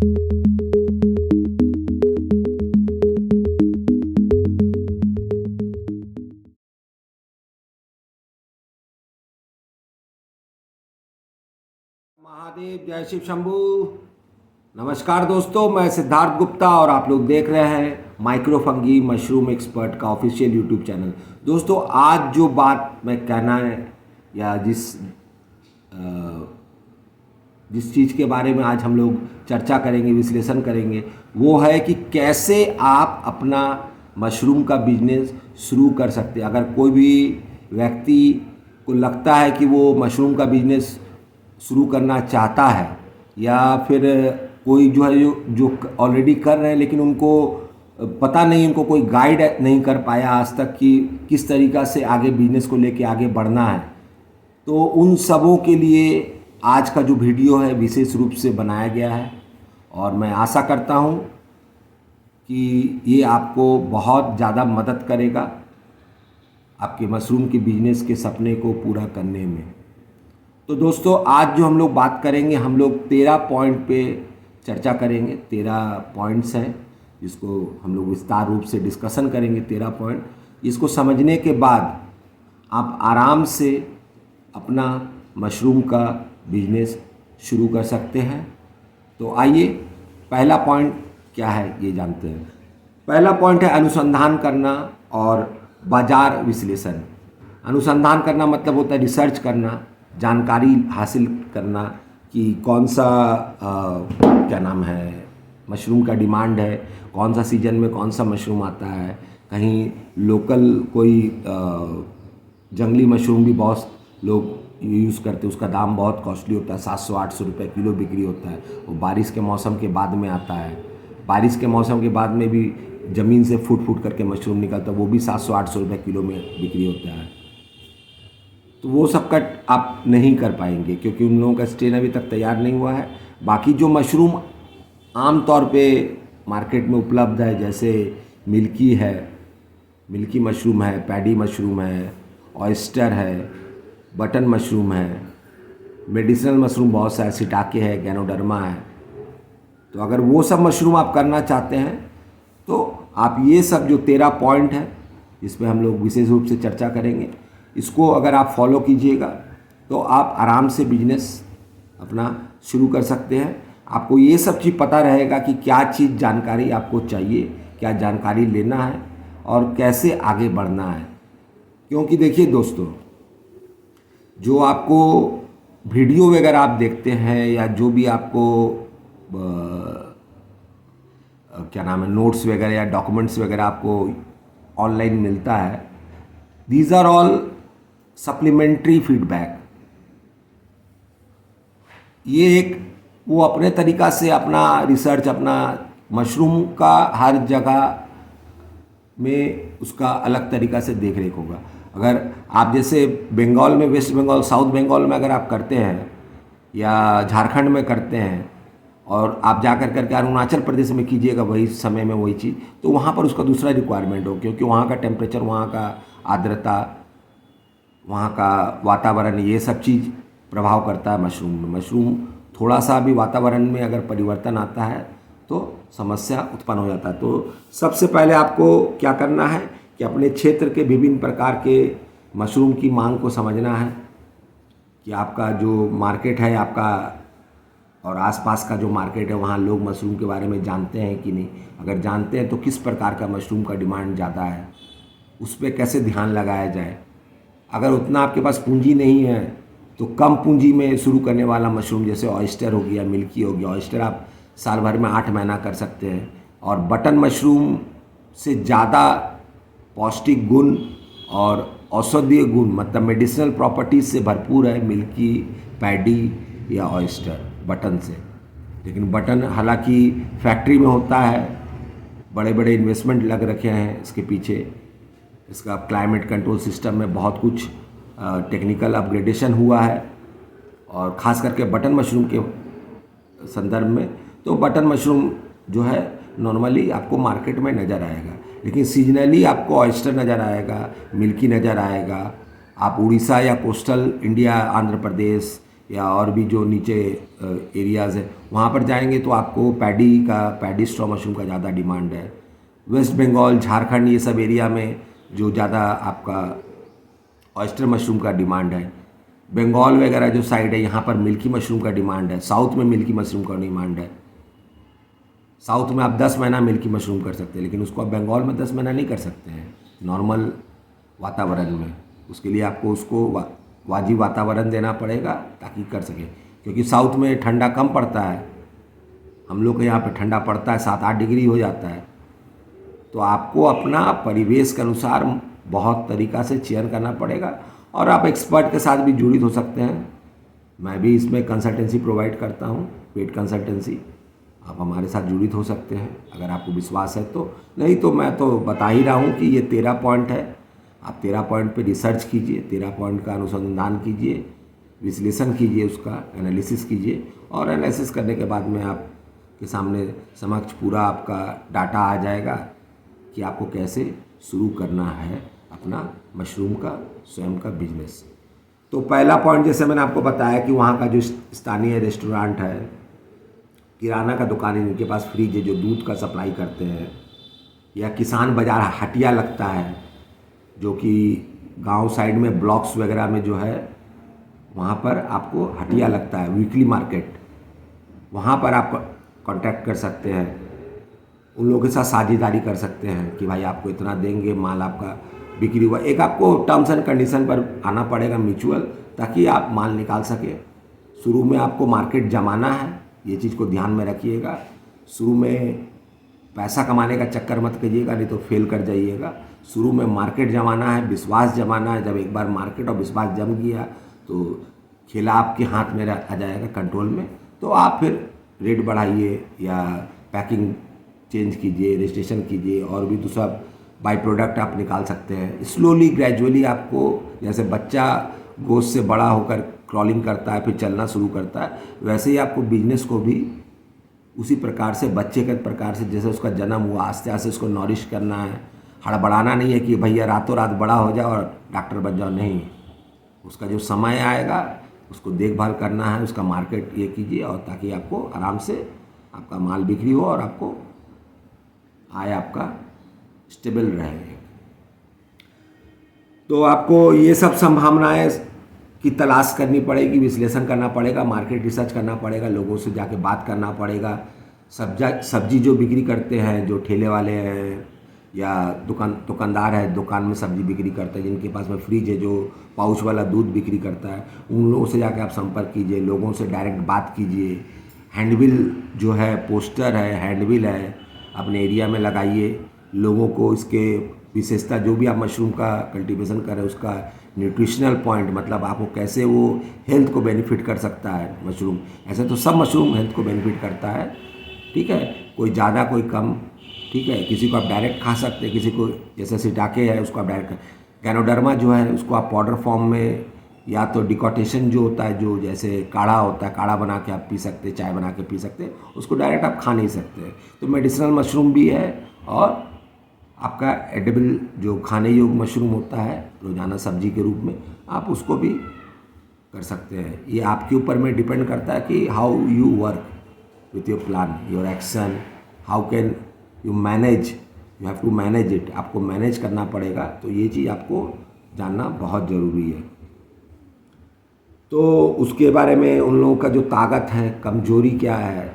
महादेव, जय शिव शंभू। नमस्कार दोस्तों, मैं सिद्धार्थ गुप्ता और आप लोग देख रहे हैं माइक्रोफंगी मशरूम एक्सपर्ट का ऑफिशियल यूट्यूब चैनल। दोस्तों, आज जो बात मैं कहना है या जिस चीज़ के बारे में आज हम लोग चर्चा करेंगे, विश्लेषण करेंगे, वो है कि कैसे आप अपना मशरूम का बिजनेस शुरू कर सकते हैं। अगर कोई भी व्यक्ति को लगता है कि वो मशरूम का बिजनेस शुरू करना चाहता है, या फिर कोई जो है जो ऑलरेडी कर रहे हैं लेकिन उनको पता नहीं, उनको कोई गाइड नहीं कर पाया आज तक कि किस तरीक़ा से आगे बिजनेस को लेके आगे बढ़ना है, तो उन सबों के लिए आज का जो वीडियो है विशेष रूप से बनाया गया है। और मैं आशा करता हूँ कि ये आपको बहुत ज़्यादा मदद करेगा आपके मशरूम के बिजनेस के सपने को पूरा करने में। तो दोस्तों, आज जो हम लोग बात करेंगे, हम लोग 13 पॉइंट पे चर्चा करेंगे। 13 पॉइंट्स हैं जिसको हम लोग विस्तार रूप से डिस्कशन करेंगे। 13 पॉइंट, इसको समझने के बाद आप आराम से अपना मशरूम का बिजनेस शुरू कर सकते हैं। तो आइए, पहला पॉइंट क्या है ये जानते हैं। पहला पॉइंट है अनुसंधान करना और बाजार विश्लेषण। अनुसंधान करना मतलब होता है रिसर्च करना, जानकारी हासिल करना कि कौन सा क्या नाम है मशरूम का डिमांड है, कौन सा सीजन में कौन सा मशरूम आता है। कहीं लोकल कोई जंगली मशरूम भी बहुत लोग यूज़ करते हैं, उसका दाम बहुत कॉस्टली होता है, 700-800 रुपये किलो बिक्री होता है। वो बारिश के मौसम के बाद में आता है। बारिश के मौसम के बाद में भी ज़मीन से फूट करके मशरूम निकलता है, वो भी 700-800 रुपये किलो में बिक्री होता है। तो वो सब कट आप नहीं कर पाएंगे क्योंकि उन लोगों का स्ट्रेन अभी तक तैयार नहीं हुआ है। बाकी जो मशरूम आम तौर पे मार्केट में उपलब्ध है, जैसे मिल्की मशरूम है, पैडी मशरूम है, ऑयस्टर है, बटन मशरूम है, मेडिसिनल मशरूम बहुत सा है, शिटाके है, गैनोडर्मा है। तो अगर वो सब मशरूम आप करना चाहते हैं तो आप ये सब जो 13 पॉइंट है इस पर हम लोग विशेष रूप से चर्चा करेंगे, इसको अगर आप फॉलो कीजिएगा तो आप आराम से बिजनेस अपना शुरू कर सकते हैं। आपको ये सब चीज़ पता रहेगा कि क्या चीज़ जानकारी आपको चाहिए, क्या जानकारी लेना है और कैसे आगे बढ़ना है। क्योंकि देखिए दोस्तों, जो आपको वीडियो वगैरह आप देखते हैं या जो भी आपको क्या नाम है नोट्स वगैरह या डॉक्यूमेंट्स वगैरह आपको ऑनलाइन मिलता है, these are all supplementary feedback. ये एक वो अपने तरीक़ा से अपना रिसर्च, अपना मशरूम का हर जगह में उसका अलग तरीक़ा से देख रेख होगा। अगर आप जैसे बंगाल में, वेस्ट बंगाल, साउथ बंगाल में अगर आप करते हैं या झारखंड में करते हैं और आप जा करके अरुणाचल प्रदेश में कीजिएगा वही समय में वही चीज़, तो वहाँ पर उसका दूसरा रिक्वायरमेंट हो, क्योंकि वहाँ का टेम्परेचर, वहाँ का आर्द्रता, वहाँ का वातावरण, ये सब चीज़ प्रभाव करता है मशरूम में। मशरूम थोड़ा सा भी वातावरण में अगर परिवर्तन आता है तो समस्या उत्पन्न हो जाता है। तो सबसे पहले आपको क्या करना है कि अपने क्षेत्र के विभिन्न प्रकार के मशरूम की मांग को समझना है कि आपका जो मार्केट है आपका और आसपास का जो मार्केट है वहाँ लोग मशरूम के बारे में जानते हैं कि नहीं। अगर जानते हैं तो किस प्रकार का मशरूम का डिमांड ज़्यादा है, उस पर कैसे ध्यान लगाया जाए। अगर उतना आपके पास पूंजी नहीं है तो कम पूंजी में शुरू करने वाला मशरूम जैसे ऑयस्टर हो गया, मिल्की हो गया। ऑयस्टर आप साल भर में 8 महीना कर सकते हैं। और बटन मशरूम से ज़्यादा पौष्टिक गुण और औषधीय गुण, मतलब मेडिसिनल प्रॉपर्टीज से भरपूर है मिल्की, पैडी या ऑयस्टर बटन से। लेकिन बटन हालांकि फैक्ट्री में होता है, बड़े बड़े इन्वेस्टमेंट लग रखे हैं इसके पीछे। इसका क्लाइमेट कंट्रोल सिस्टम में बहुत कुछ टेक्निकल अपग्रेडेशन हुआ है, और ख़ास करके बटन मशरूम के संदर्भ में। तो बटन मशरूम जो है नॉर्मली आपको मार्केट में नज़र आएगा, लेकिन सीजनली आपको ऑयस्टर नज़र आएगा, मिल्की नज़र आएगा। आप उड़ीसा या कोस्टल इंडिया, आंध्र प्रदेश या और भी जो नीचे एरियाज़ है वहाँ पर जाएंगे तो आपको पैडी स्ट्रॉ मशरूम का ज़्यादा डिमांड है। वेस्ट बंगाल, झारखंड, ये सब एरिया में जो ज़्यादा आपका ऑयस्टर मशरूम का डिमांड है। बंगाल वगैरह जो साइड है यहाँ पर मिल्की मशरूम का डिमांड है। साउथ में मिल्की मशरूम का डिमांड है। साउथ में आप 10 महीना मिल्की मशरूम कर सकते हैं, लेकिन उसको आप बंगाल में 10 महीना नहीं कर सकते हैं नॉर्मल वातावरण में। उसके लिए आपको उसको वाजिब वातावरण देना पड़ेगा ताकि कर सके, क्योंकि साउथ में ठंडा कम पड़ता है। हम लोग के यहाँ पे ठंडा पड़ता है 7-8 डिग्री हो जाता है। तो आपको अपना परिवेश के अनुसार बहुत तरीक़ा से चयन करना पड़ेगा, और आप एक्सपर्ट के साथ भी जुड़ित हो सकते हैं। मैं भी इसमें कंसल्टेंसी प्रोवाइड करता हूँ, पेड कंसल्टेंसी। आप हमारे साथ जुड़ित हो सकते हैं अगर आपको विश्वास है तो। नहीं तो मैं तो बता ही रहा हूँ कि ये 13 पॉइंट है। आप 13 पॉइंट पे रिसर्च कीजिए, 13 पॉइंट का अनुसंधान कीजिए, विश्लेषण कीजिए, उसका एनालिसिस कीजिए, और एनालिसिस करने के बाद में आपके सामने समक्ष पूरा आपका डाटा आ जाएगा कि आपको कैसे शुरू करना है अपना मशरूम का स्वयं का बिजनेस। तो पहला पॉइंट जैसे मैंने आपको बताया कि वहाँ का जो स्थानीय रेस्टोरेंट है, किराना का दुकान है, जिनके पास फ्रिज है, जो दूध का सप्लाई करते हैं, या किसान बाज़ार हटिया लगता है जो कि गांव साइड में ब्लॉक्स वगैरह में जो है वहाँ पर आपको हटिया लगता है, वीकली मार्केट, वहाँ पर आप कांटेक्ट कर सकते हैं। उन लोगों के साथ साझेदारी कर सकते हैं कि भाई आपको इतना देंगे, माल आपका बिक्री हुआ। एक आपको टर्म्स एंड कंडीशन पर आना पड़ेगा म्यूचुअल, ताकि आप माल निकाल सके। शुरू में आपको मार्केट जमाना है, ये चीज़ को ध्यान में रखिएगा। शुरू में पैसा कमाने का चक्कर मत कीजिएगा, नहीं तो फेल कर जाइएगा। शुरू में मार्केट जमाना है, विश्वास जमाना है। जब एक बार मार्केट और विश्वास जम गया तो खेला आपके हाथ में आ जाएगा, कंट्रोल में। तो आप फिर रेट बढ़ाइए या पैकिंग चेंज कीजिए, रजिस्ट्रेशन कीजिए, और भी दूसरा बाई प्रोडक्ट आप निकाल सकते हैं। स्लोली ग्रेजुअली आपको, जैसे बच्चा गोश्त से बड़ा होकर क्रॉलिंग करता है फिर चलना शुरू करता है, वैसे ही आपको बिजनेस को भी उसी प्रकार से, बच्चे के प्रकार से, जैसे उसका जन्म हुआ आस्ते आस्ते उसको नॉरिश करना है। हड़बड़ाना नहीं है कि भैया रातों रात बड़ा हो जाओ और डॉक्टर बन जाओ, नहीं। उसका जो समय आएगा उसको देखभाल करना है, उसका मार्केट ये कीजिए, और ताकि आपको आराम से आपका माल बिक्री हो और आपको आय आपका स्टेबल रहे। तो आपको ये सब संभावनाएं की तलाश करनी पड़ेगी, विश्लेषण करना पड़ेगा, मार्केट रिसर्च करना पड़ेगा, लोगों से जाके बात करना पड़ेगा। सब्जी जो बिक्री करते हैं, जो ठेले वाले हैं या दुकानदार है, दुकान में सब्जी बिक्री करते हैं, जिनके पास में फ्रिज है, जो पाउच वाला दूध बिक्री करता है, उन लोगों से जाके आप संपर्क कीजिए, लोगों से डायरेक्ट बात कीजिए। हैंडबिल जो है, पोस्टर है, हैंडबिल है, अपने एरिया में लगाइए। लोगों को इसके विशेषता, जो भी आप मशरूम का कल्टीवेशन कर रहे हैं, उसका न्यूट्रिशनल पॉइंट, मतलब आपको कैसे वो हेल्थ को बेनिफिट कर सकता है मशरूम। ऐसे तो सब मशरूम हेल्थ को बेनिफिट करता है, ठीक है, कोई ज़्यादा कोई कम, ठीक है। किसी को आप डायरेक्ट खा सकते हैं, किसी को जैसे सिटाके है उसको आप डायरेक्ट, गैनोडर्मा जो है उसको आप पाउडर फॉर्म में, या तो डिकॉटेशन जो होता है, जो जैसे काढ़ा होता है, काढ़ा बना के आप पी सकते हैं, चाय बना के पी सकते हैं, उसको डायरेक्ट आप खा नहीं सकते। तो मेडिसिनल मशरूम भी है, और आपका एडिबल जो खाने योग्य मशरूम होता है रोज़ाना सब्जी के रूप में, आप उसको भी कर सकते हैं। ये आपके ऊपर में डिपेंड करता है कि how you work with your plan, your action, how can you manage, you have to manage it. आपको मैनेज करना पड़ेगा, तो ये चीज़ आपको जानना बहुत ज़रूरी है। तो उसके बारे में उन लोगों का जो ताकत है, कमजोरी क्या है,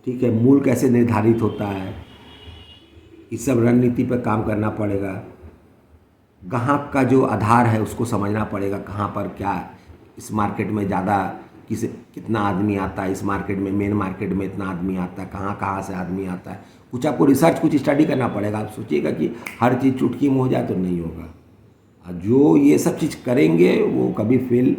ठीक है, मूल कैसे निर्धारित होता है, इस सब रणनीति पर काम करना पड़ेगा। ग्राहक का जो आधार है उसको समझना पड़ेगा, कहाँ पर क्या, इस मार्केट में ज़्यादा कितना आदमी आता है, इस मार्केट में, मेन मार्केट में इतना आदमी आता है, कहाँ कहाँ से आदमी आता है। कुछ आपको रिसर्च, कुछ स्टडी करना पड़ेगा। आप सोचिएगा कि हर चीज़ चुटकी में हो जाए तो नहीं होगा। जो ये सब चीज़ करेंगे वो कभी फेल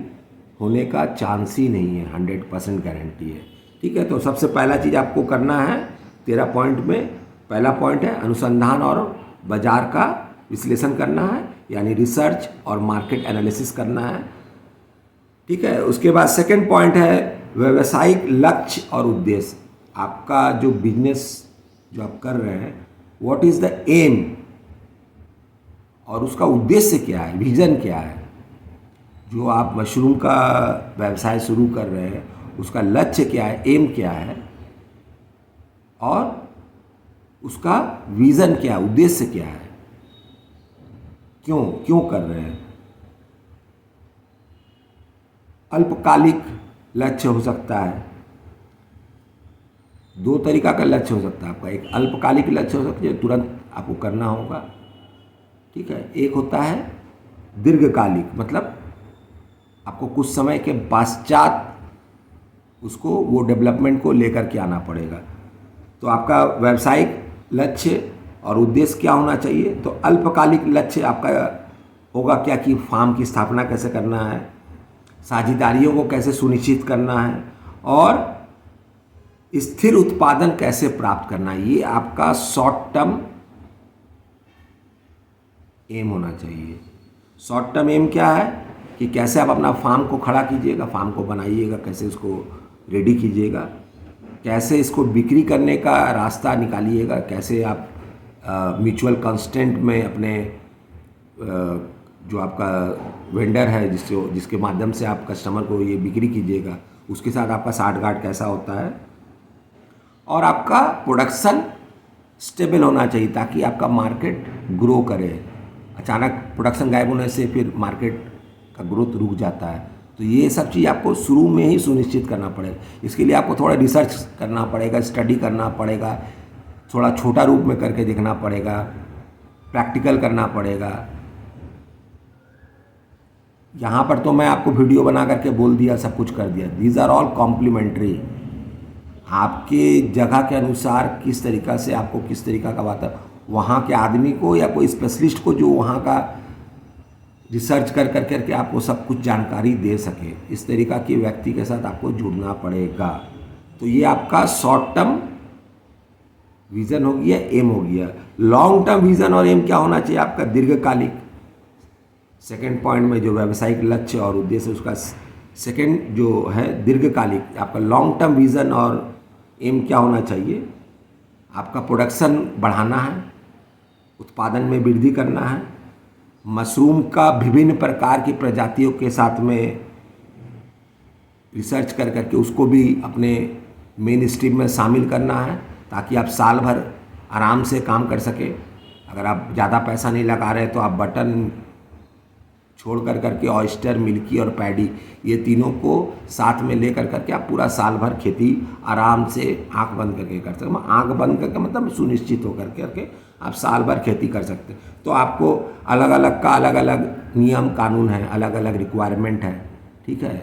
होने का चांस ही नहीं है, 100% गारंटी है, ठीक है। तो सबसे पहला चीज़ आपको करना है, 13 पॉइंट में पहला पॉइंट है अनुसंधान और बाजार का विश्लेषण करना है, यानी रिसर्च और मार्केट एनालिसिस करना है, ठीक है। उसके बाद सेकंड पॉइंट है व्यावसायिक लक्ष्य और उद्देश्य। आपका जो बिजनेस जो आप कर रहे हैं, व्हाट इज़ द एम, और उसका उद्देश्य क्या है, विजन क्या है। जो आप मशरूम का व्यवसाय शुरू कर रहे हैं उसका लक्ष्य क्या है, एम क्या है, और उसका विज़न क्या है, उद्देश्य क्या है, क्यों क्यों कर रहे हैं। अल्पकालिक लक्ष्य हो सकता है, दो तरीका का लक्ष्य हो सकता है आपका। एक अल्पकालिक लक्ष्य हो सकता है जो तुरंत आपको करना होगा, ठीक है। एक होता है दीर्घकालिक, मतलब आपको कुछ समय के पश्चात उसको वो डेवलपमेंट को लेकर के आना पड़ेगा। तो आपका व्यावसायिक लक्ष्य और उद्देश्य क्या होना चाहिए। तो अल्पकालिक लक्ष्य आपका होगा क्या कि फार्म की स्थापना कैसे करना है, साझेदारियों को कैसे सुनिश्चित करना है, और स्थिर उत्पादन कैसे प्राप्त करना है। ये आपका शॉर्ट टर्म एम होना चाहिए। शॉर्ट टर्म एम क्या है कि कैसे आप अपना फार्म को खड़ा कीजिएगा, फार्म को बनाइएगा, कैसे उसको रेडी कीजिएगा, कैसे इसको बिक्री करने का रास्ता निकालिएगा, कैसे आप म्यूचुअल कंस्टेंट में अपने जो आपका वेंडर है जिसके माध्यम से आप कस्टमर को ये बिक्री कीजिएगा, उसके साथ आपका साठगांठ कैसा होता है, और आपका प्रोडक्शन स्टेबल होना चाहिए ताकि आपका मार्केट ग्रो करे। अचानक प्रोडक्शन गायब होने से फिर मार्केट का ग्रोथ रुक जाता है। तो ये सब चीज़ आपको शुरू में ही सुनिश्चित करना पड़ेगा। इसके लिए आपको थोड़ा रिसर्च करना पड़ेगा, स्टडी करना पड़ेगा, थोड़ा छोटा रूप में करके देखना पड़ेगा, प्रैक्टिकल करना पड़ेगा। यहाँ पर तो मैं आपको वीडियो बना करके बोल दिया, सब कुछ कर दिया। These are all complementary. आपके जगह के अनुसार किस तरीक़ा से आपको किस तरीक़ा का बात है, वहाँ के आदमी को या कोई स्पेशलिस्ट को जो वहाँ का रिसर्च कर करके आपको सब कुछ जानकारी दे सके, इस तरीक़ा के व्यक्ति के साथ आपको जुड़ना पड़ेगा। तो ये आपका शॉर्ट टर्म विज़न हो गया, एम हो गया। लॉन्ग टर्म विज़न और एम क्या होना चाहिए आपका, दीर्घकालिक। सेकेंड पॉइंट में जो व्यावसायिक लक्ष्य और उद्देश्य, उसका सेकेंड जो है दीर्घकालिक। आपका लॉन्ग टर्म विज़न और एम क्या होना चाहिए, आपका प्रोडक्शन बढ़ाना है, उत्पादन में वृद्धि करना है, मशरूम का विभिन्न प्रकार की प्रजातियों के साथ में रिसर्च कर करके उसको भी अपने मेन स्ट्रीम में शामिल करना है ताकि आप साल भर आराम से काम कर सके। अगर आप ज़्यादा पैसा नहीं लगा रहे तो आप बटन छोड़ कर करके ऑयस्टर, मिल्की और पैडी, ये तीनों को साथ में ले कर करके आप पूरा साल भर खेती आराम से आंख बंद करके कर सकते हैं। आंख बंद करके मतलब सुनिश्चित होकर करके आप साल भर खेती कर सकते हैं। तो आपको अलग अलग का अलग अलग नियम कानून है, अलग अलग रिक्वायरमेंट है, ठीक है।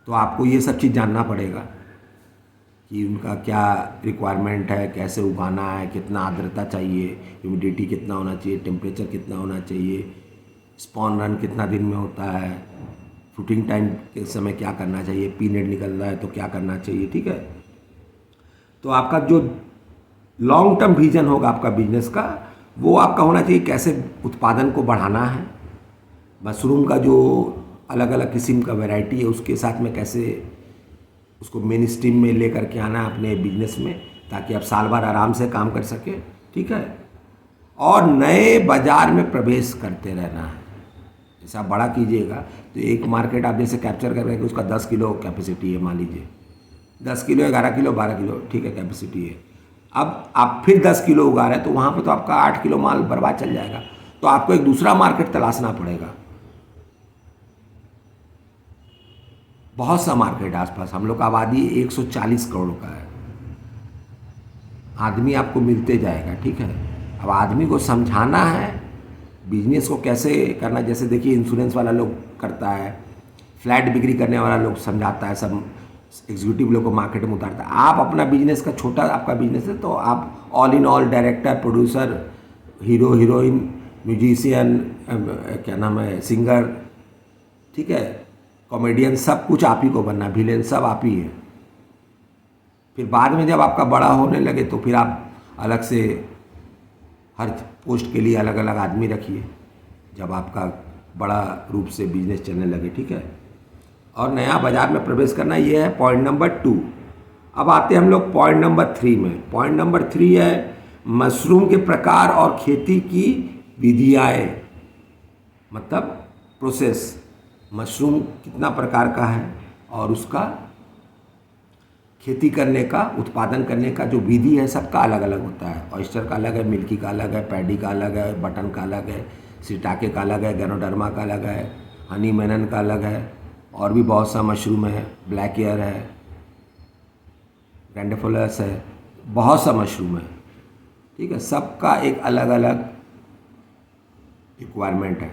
तो आपको ये सब चीज़ जानना पड़ेगा कि उनका क्या रिक्वायरमेंट है, कैसे उगाना है, कितना आर्द्रता चाहिए, ह्यूमिडिटी कितना होना चाहिए, टेम्परेचर कितना होना चाहिए, स्पॉन रन कितना दिन में होता है, फ्रूटिंग टाइम के समय क्या करना चाहिए, पीनेट निकल रहा है तो क्या करना चाहिए, ठीक है। तो आपका जो लॉन्ग टर्म विजन होगा आपका बिजनेस का, वो आपका होना चाहिए कैसे उत्पादन को बढ़ाना है, मशरूम का जो अलग अलग किस्म का वैरायटी है उसके साथ में कैसे उसको मेन स्ट्रीम में लेकर के आना है अपने बिजनेस में, ताकि आप साल भर आराम से काम कर सके, ठीक है। और नए बाज़ार में प्रवेश करते रहना है। जैसे आप बड़ा कीजिएगा तो एक मार्केट आप जैसे कैप्चर कर रहे हैं कि उसका 10 किलो कैपेसिटी है, मान लीजिए 10 किलो, 11 किलो, 12 किलो, ठीक है, कैपेसिटी है। अब आप फिर 10 किलो उगा रहे हैं तो वहाँ पर तो आपका 8 किलो माल बर्बाद चल जाएगा। तो आपको एक दूसरा मार्केट तलाशना पड़ेगा। बहुत सा मार्केट है आसपास। हम लोग का आबादी 140 करोड़ का है, आदमी आपको मिलते जाएगा, ठीक है। अब आदमी को समझाना है बिजनेस को कैसे करना। जैसे देखिए इंश्योरेंस वाला लोग करता है, फ्लैट बिक्री करने वाला लोग समझाता है, सब एग्जीक्यूटिव लोग को मार्केट में उतारता है। आप अपना बिजनेस का छोटा आपका बिजनेस है तो आप all in all director, producer, hero, heroine, musician, क्या नाम है, सिंगर, ठीक है, कॉमेडियन, सब कुछ आप ही को बनना, विलेन सब आप ही है। फिर बाद में जब आपका बड़ा होने लगे तो फिर आप अलग से हर पोस्ट के लिए अलग अलग आदमी रखिए जब आपका बड़ा रूप से बिजनेस चलने लगे, ठीक है। और नया बाज़ार में प्रवेश करना, ये है पॉइंट नंबर 2। अब आते हैं हम लोग पॉइंट नंबर 3 में। पॉइंट नंबर 3 है मशरूम के प्रकार और खेती की विधियाँ, मतलब प्रोसेस। मशरूम कितना प्रकार का है और उसका खेती करने का, उत्पादन करने का जो विधि है सबका अलग अलग होता है। ऑयस्टर का अलग है, मिल्की का अलग है, पैडी का अलग है, बटन का अलग है, सिटाके का अलग है, गैनोडर्मा का अलग है, हनी मैनन का अलग है, और भी बहुत सा मशरूम है, ब्लैक एयर है, ग्रैंडिफोलस है, बहुत सा मशरूम है। ठीक है, सबका एक अलग अलग रिक्वायरमेंट है।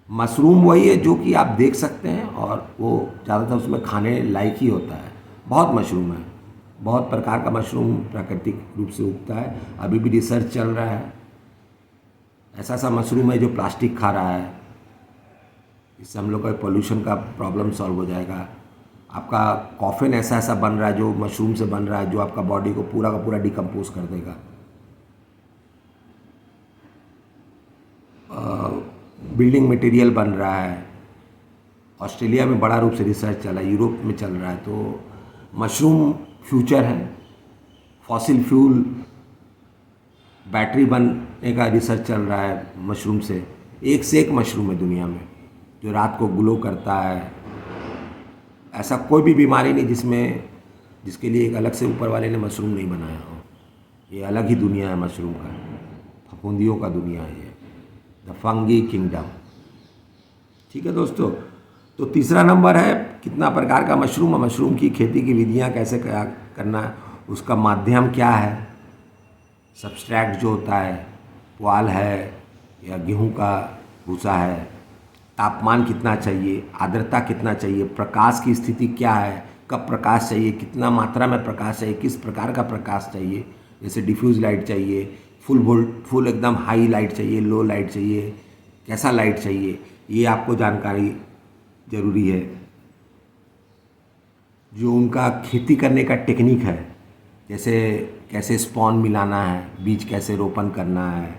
मशरूम वही है जो कि आप देख सकते हैं और वो ज़्यादातर उसमें खाने लायक ही होता है। बहुत मशरूम है, बहुत प्रकार का मशरूम प्राकृतिक रूप से उगता है। अभी भी रिसर्च चल रहा है। ऐसा सा मशरूम है जो प्लास्टिक खा रहा है, इससे हम लोग का पोल्यूशन का प्रॉब्लम सॉल्व हो जाएगा। आपका कॉफिन ऐसा ऐसा बन रहा है जो मशरूम से बन रहा है, जो आपका बॉडी को पूरा का पूरा डिकम्पोज कर देगा। बिल्डिंग मटेरियल बन रहा है। ऑस्ट्रेलिया में बड़ा रूप से रिसर्च चला है, यूरोप में चल रहा है। तो मशरूम फ्यूचर है। फॉसिल फ्यूल बैटरी बनने का रिसर्च चल रहा है मशरूम से। एक से एक मशरूम है दुनिया में जो रात को ग्लो करता है। ऐसा कोई भी बीमारी नहीं जिसके लिए एक अलग से ऊपर वाले ने मशरूम नहीं बनाया हो। ये अलग ही दुनिया है मशरूम का, फफूंदियों का दुनिया है ये, द फंगी किंगडम। ठीक है दोस्तों, तो तीसरा नंबर है कितना प्रकार का मशरूम है, मशरूम की खेती की विधियाँ कैसे करना है, उसका माध्यम क्या है, सब्सट्रैक्ट जो होता है, पुआल है या गेहूं का भूसा है, तापमान कितना चाहिए, आर्द्रता कितना चाहिए, प्रकाश की स्थिति क्या है, कब प्रकाश चाहिए, कितना मात्रा में प्रकाश चाहिए, किस प्रकार का प्रकाश चाहिए, जैसे डिफ्यूज़ लाइट चाहिए, फुल एकदम हाई लाइट चाहिए, लो लाइट चाहिए, कैसा लाइट चाहिए, ये आपको जानकारी ज़रूरी है। जो उनका खेती करने का टेक्निक है, जैसे कैसे स्पॉन मिलाना है, बीज कैसे रोपण करना है,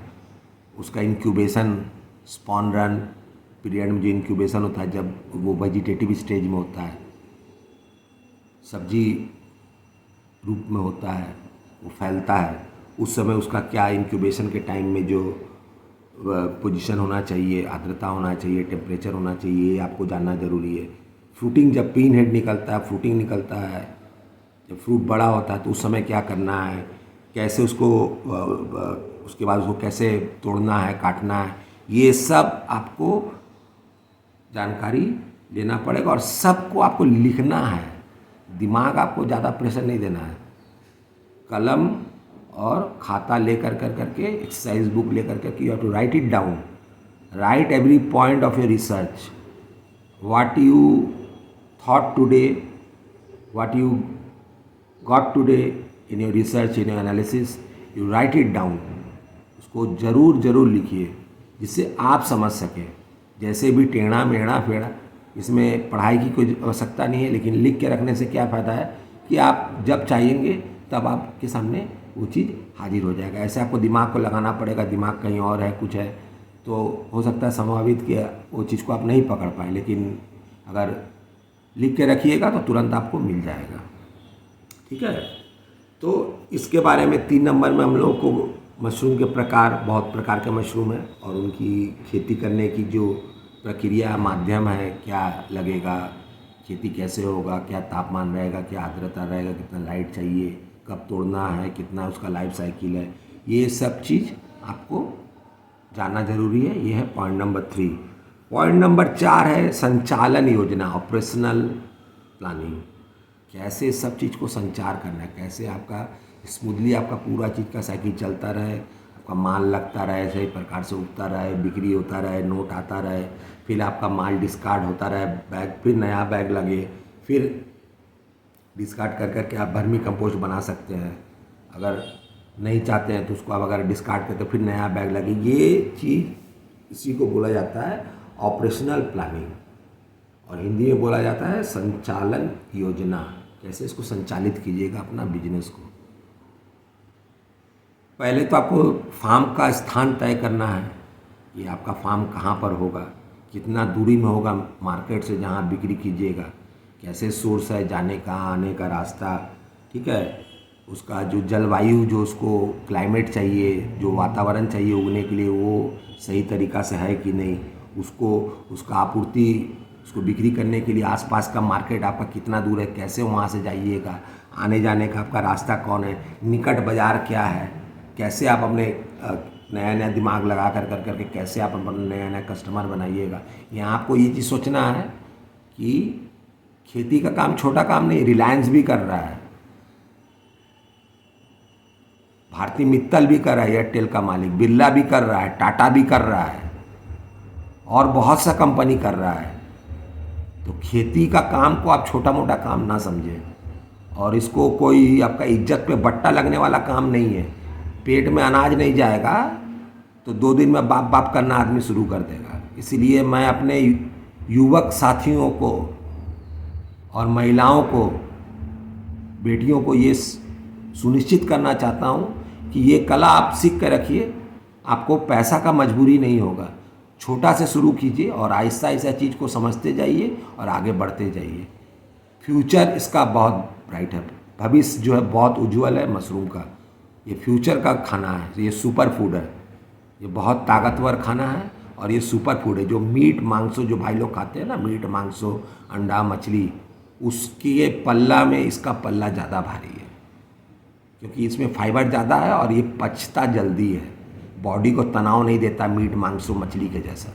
उसका इंक्यूबेशन, स्पॉन रन पीरियड में जो इंक्यूबेशन होता है जब वो वेजिटेटिव स्टेज में होता है, सब्जी रूप में होता है, वो फैलता है, उस समय उसका क्या इंक्यूबेशन के टाइम में जो पोजीशन होना चाहिए, आर्द्रता होना चाहिए, टेम्परेचर होना चाहिए, ये आपको जानना ज़रूरी है। फ्रूटिंग, जब पिन हेड निकलता है, फ्रूटिंग निकलता है, जब फ्रूट बड़ा होता है तो उस समय क्या करना है, कैसे उसको उसके बाद उसको कैसे तोड़ना है, काटना है, ये सब आपको जानकारी लेना पड़ेगा और सबको आपको लिखना है। दिमाग आपको ज़्यादा प्रेशर नहीं देना है। कलम और खाता ले करके एक्सरसाइज बुक ले करके you have to write it down, write every point of your research, what you thought today, what you got today in your research, in your analysis, you write it down. उसको ज़रूर लिखिए जिससे आप समझ सकें। जैसे भी टेढ़ा मेढ़ा फेड़ा, इसमें पढ़ाई की कोई आवश्यकता नहीं है, लेकिन लिख के रखने से क्या फ़ायदा है कि आप जब चाहेंगे तब आपके सामने वो चीज़ हाजिर हो जाएगा। ऐसे आपको दिमाग को लगाना पड़ेगा, दिमाग कहीं और है, कुछ है, तो हो सकता है संभावित कि वो चीज़ को आप नहीं पकड़ पाए, लेकिन अगर लिख के रखिएगा तो तुरंत आपको मिल जाएगा। ठीक है, तो इसके बारे में 3 नंबर में हम लोग को मशरूम के प्रकार, बहुत प्रकार के मशरूम हैं और उनकी खेती करने की जो प्रक्रिया, माध्यम है, क्या लगेगा, खेती कैसे होगा, क्या तापमान रहेगा, क्या आर्द्रता रहेगा, कितना लाइट चाहिए, कब तोड़ना है, कितना उसका लाइफ साइकिल है, ये सब चीज़ आपको जानना ज़रूरी है। ये है पॉइंट नंबर 3। पॉइंट नंबर 4 है संचालन योजना, ऑपरेशनल प्लानिंग। कैसे सब चीज़ को संचार करना है, कैसे आपका स्मूथली आपका पूरा चीज़ का साइकिल चलता रहे, आपका माल लगता रहे, सही प्रकार से उगता रहे, बिक्री होता रहे, नोट आता रहे, फिर आपका माल डिस्कार्ड होता रहे, बैग, फिर नया बैग लगे, फिर डिस्कार्ड करके आप वर्मी कंपोस्ट बना सकते हैं। अगर नहीं चाहते हैं तो उसको आप अगर डिस्कार्ड करते फिर नया बैग लगे। ये चीज़, इसी को बोला जाता है ऑपरेशनल प्लानिंग, और हिंदी में बोला जाता है संचालन योजना। कैसे इसको संचालित कीजिएगा अपना बिजनेस को। पहले तो आपको फार्म का स्थान तय करना है कि आपका फार्म कहाँ पर होगा, कितना दूरी में होगा मार्केट से जहाँ बिक्री कीजिएगा, कैसे सोर्स है जाने का, आने का रास्ता। ठीक है, उसका जो जलवायु, जो उसको क्लाइमेट चाहिए, जो वातावरण चाहिए उगने के लिए, वो सही तरीक़ा से है कि नहीं, उसको उसका आपूर्ति उसको बिक्री करने के लिए आसपास का मार्केट आपका कितना दूर है, कैसे वहाँ से जाइएगा, आने जाने का आपका रास्ता कौन है, निकट बाज़ार क्या है, कैसे आप अपने नया नया दिमाग लगा कर करके कैसे आप अपना नया नया कस्टमर बनाइएगा। यहाँ आपको ये चीज़ सोचना है कि खेती का काम छोटा काम नहीं, रिलायंस भी कर रहा है, भारती मित्तल भी कर रहा है, एयरटेल का मालिक, बिरला भी कर रहा है, टाटा भी कर रहा है और बहुत सा कंपनी कर रहा है। तो खेती का काम को आप छोटा मोटा काम ना समझें और इसको कोई आपका इज्जत पे बट्टा लगने वाला काम नहीं है। पेट में अनाज नहीं जाएगा तो 2 दिन में बाप बाप करना आदमी शुरू कर देगा। इसीलिए मैं अपने युवक साथियों को और महिलाओं को, बेटियों को ये सुनिश्चित करना चाहता हूँ कि ये कला आप सीख कर रखिए, आपको पैसा का मजबूरी नहीं होगा। छोटा से शुरू कीजिए और आहिस्ता आहिस्ता चीज़ को समझते जाइए और आगे बढ़ते जाइए। फ्यूचर इसका बहुत ब्राइट है, भविष्य जो है बहुत उज्जवल है मशरूम का। ये फ्यूचर का खाना है, ये सुपर फूड है, ये बहुत ताकतवर खाना है और ये सुपर फूड है। जो मीट मांसो जो भाई लोग खाते हैं ना, मीट मांसो अंडा मछली, उसके पल्ला में इसका पल्ला ज़्यादा भारी है क्योंकि इसमें फाइबर ज़्यादा है और ये पचता जल्दी है, बॉडी को तनाव नहीं देता मीट मांसो मछली के जैसा,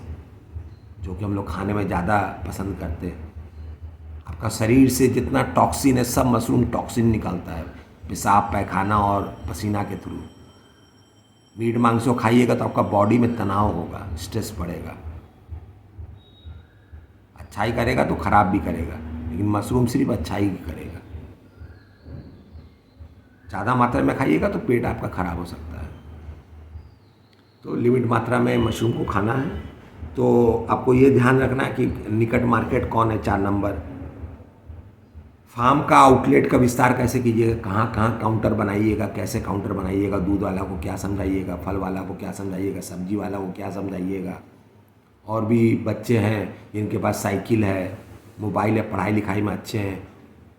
जो कि हम लोग खाने में ज़्यादा पसंद करते हैं। आपका शरीर से जितना टॉक्सिन है सब मशरूम टॉक्सिन निकालता है, पेशाब पैखाना और पसीना के थ्रू। मीट मांसो खाइएगा तो आपका बॉडी में तनाव होगा, स्ट्रेस पड़ेगा, अच्छा ही करेगा तो खराब भी करेगा, लेकिन मशरूम सिर्फ अच्छा ही करेगा। ज़्यादा मात्रा में खाइएगा तो पेट आपका खराब हो सकता है। तो लिमिट मात्रा में मशरूम को खाना है। तो आपको ये ध्यान रखना है कि निकट मार्केट कौन है, 4 नंबर। फार्म का आउटलेट का विस्तार कैसे कीजिएगा, कहाँ कहाँ काउंटर बनाइएगा, कैसे काउंटर बनाइएगा, दूध वाला को क्या समझाइएगा, फल वाला को क्या समझाइएगा, सब्जी वाला को क्या समझाइएगा। और भी बच्चे हैं जिनके पास साइकिल है, मोबाइल है, पढ़ाई लिखाई में अच्छे हैं,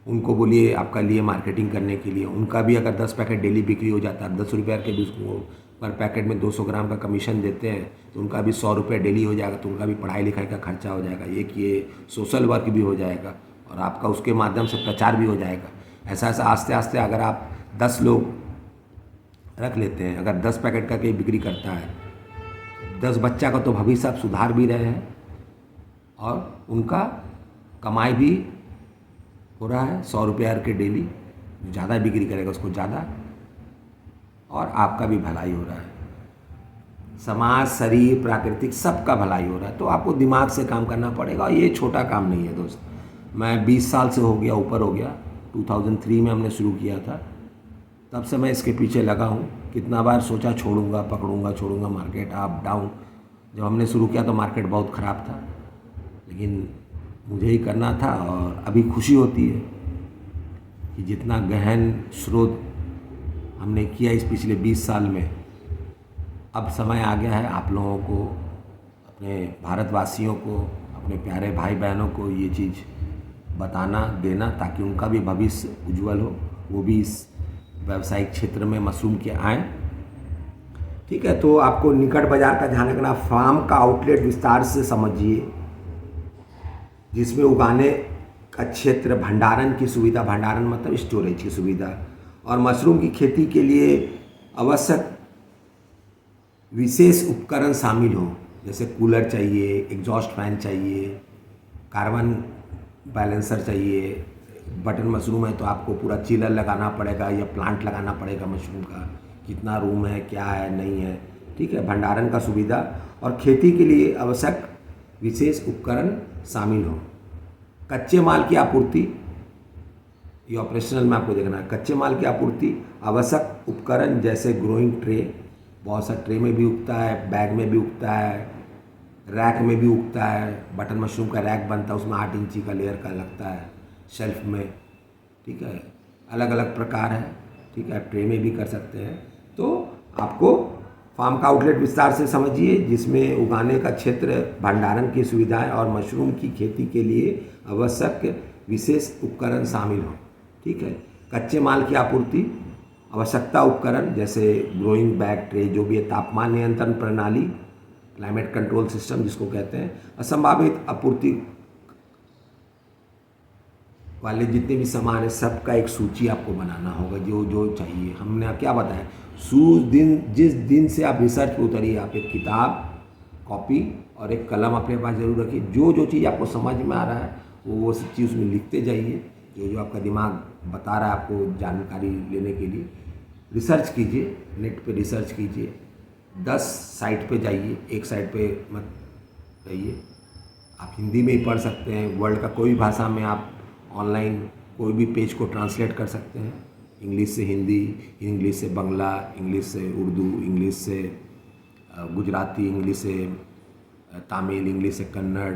उनको बोलिए आपका लिए मार्केटिंग करने के लिए। उनका भी अगर 10 पैकेट डेली बिक्री हो जाता है, 10 रुपये के भी पर पैकेट में 200 ग्राम का कमीशन देते हैं, तो उनका भी 100 रुपये डेली हो जाएगा, तो उनका भी पढ़ाई लिखाई का खर्चा हो जाएगा। एक ये सोशल वर्क भी हो जाएगा और आपका उसके माध्यम से प्रचार भी हो जाएगा। ऐसा ऐसा आस्ते आस्ते अगर आप 10 लोग रख लेते हैं, अगर 10 पैकेट का कहीं बिक्री करता है, 10 बच्चा का तो भविष्य आप सुधार भी रहे हैं और उनका कमाई भी हो रहा है। 100 रुपये के डेली, ज़्यादा बिक्री करेगा उसको ज़्यादा, और आपका भी भलाई हो रहा है। समाज, शरीर, प्राकृतिक सबका भलाई हो रहा है। तो आपको दिमाग से काम करना पड़ेगा और ये छोटा काम नहीं है दोस्त। मैं 20 साल से हो गया, ऊपर हो गया, 2003 में हमने शुरू किया था, तब से मैं इसके पीछे लगा हूँ। कितना बार सोचा छोड़ूंगा, पकड़ूंगा, छोड़ूंगा, मार्केट अप डाउन। जब हमने शुरू किया तो मार्केट बहुत ख़राब था, लेकिन मुझे ही करना था और अभी खुशी होती है कि जितना गहन स्रोत हमने किया इस पिछले 20 साल में, अब समय आ गया है आप लोगों को, अपने भारतवासियों को, अपने प्यारे भाई बहनों को ये चीज़ बताना, देना, ताकि उनका भी भविष्य उज्जवल हो, वो भी इस व्यावसायिक क्षेत्र में मशरूम के आएँ। ठीक है, तो आपको निकट बाज़ार का ध्यान रखना। फार्म का आउटलेट विस्तार से समझिए, जिसमें उगाने का क्षेत्र, भंडारण की सुविधा, भंडारण मतलब स्टोरेज की सुविधा, और मशरूम की खेती के लिए आवश्यक विशेष उपकरण शामिल हो, जैसे कूलर चाहिए, एग्जॉस्ट फैन चाहिए, कार्बन बैलेंसर चाहिए। बटन मशरूम है तो आपको पूरा चिलर लगाना पड़ेगा या प्लांट लगाना पड़ेगा मशरूम का, कितना रूम है, क्या है, नहीं है। ठीक है, भंडारण का सुविधा और खेती के लिए आवश्यक विशेष उपकरण शामिल हो। कच्चे माल की आपूर्ति, ये ऑपरेशनल में आपको देखना है। कच्चे माल की आपूर्ति, आवश्यक उपकरण जैसे ग्रोइंग ट्रे, बहुत सा ट्रे में भी उगता है, बैग में भी उगता है, रैक में भी उगता है। बटन मशरूम का रैक बनता है, उसमें 8 इंची का लेयर का लगता है शेल्फ में। ठीक है, अलग अलग प्रकार है। ठीक है, ट्रे में भी कर सकते हैं। तो आपको फार्म का आउटलेट विस्तार से समझिए, जिसमें उगाने का क्षेत्र, भंडारण की सुविधाएं और मशरूम की खेती के लिए आवश्यक विशेष उपकरण शामिल हों। ठीक है, कच्चे माल की आपूर्ति, आवश्यकता उपकरण जैसे ग्रोइंग बैग, ट्रे, जो भी है, तापमान नियंत्रण प्रणाली, क्लाइमेट कंट्रोल सिस्टम जिसको कहते हैं, असंभावित आपूर्ति वाले जितने भी सामान है सबका एक सूची आपको बनाना होगा, जो जो चाहिए। हमने क्या बताया, जिस दिन से आप रिसर्च पे उतरिए, आप एक किताब, कॉपी और एक कलम अपने पास जरूर रखिए। जो जो चीज़ आपको समझ में आ रहा है वो सब चीज़ उसमें लिखते जाइए, जो जो आपका दिमाग बता रहा है आपको जानकारी लेने के लिए। रिसर्च कीजिए, नेट पे रिसर्च कीजिए, 10 साइट पे जाइए, एक साइट पे मत जाइए। आप हिंदी में ही पढ़ सकते हैं, वर्ल्ड का कोई भी भाषा में आप ऑनलाइन कोई भी पेज को ट्रांसलेट कर सकते हैं, इंग्लिश से हिंदी, इंग्लिश से बंगला, इंग्लिश से उर्दू, इंग्लिश से गुजराती, इंग्लिश से तमिल, इंग्लिश से कन्नड़,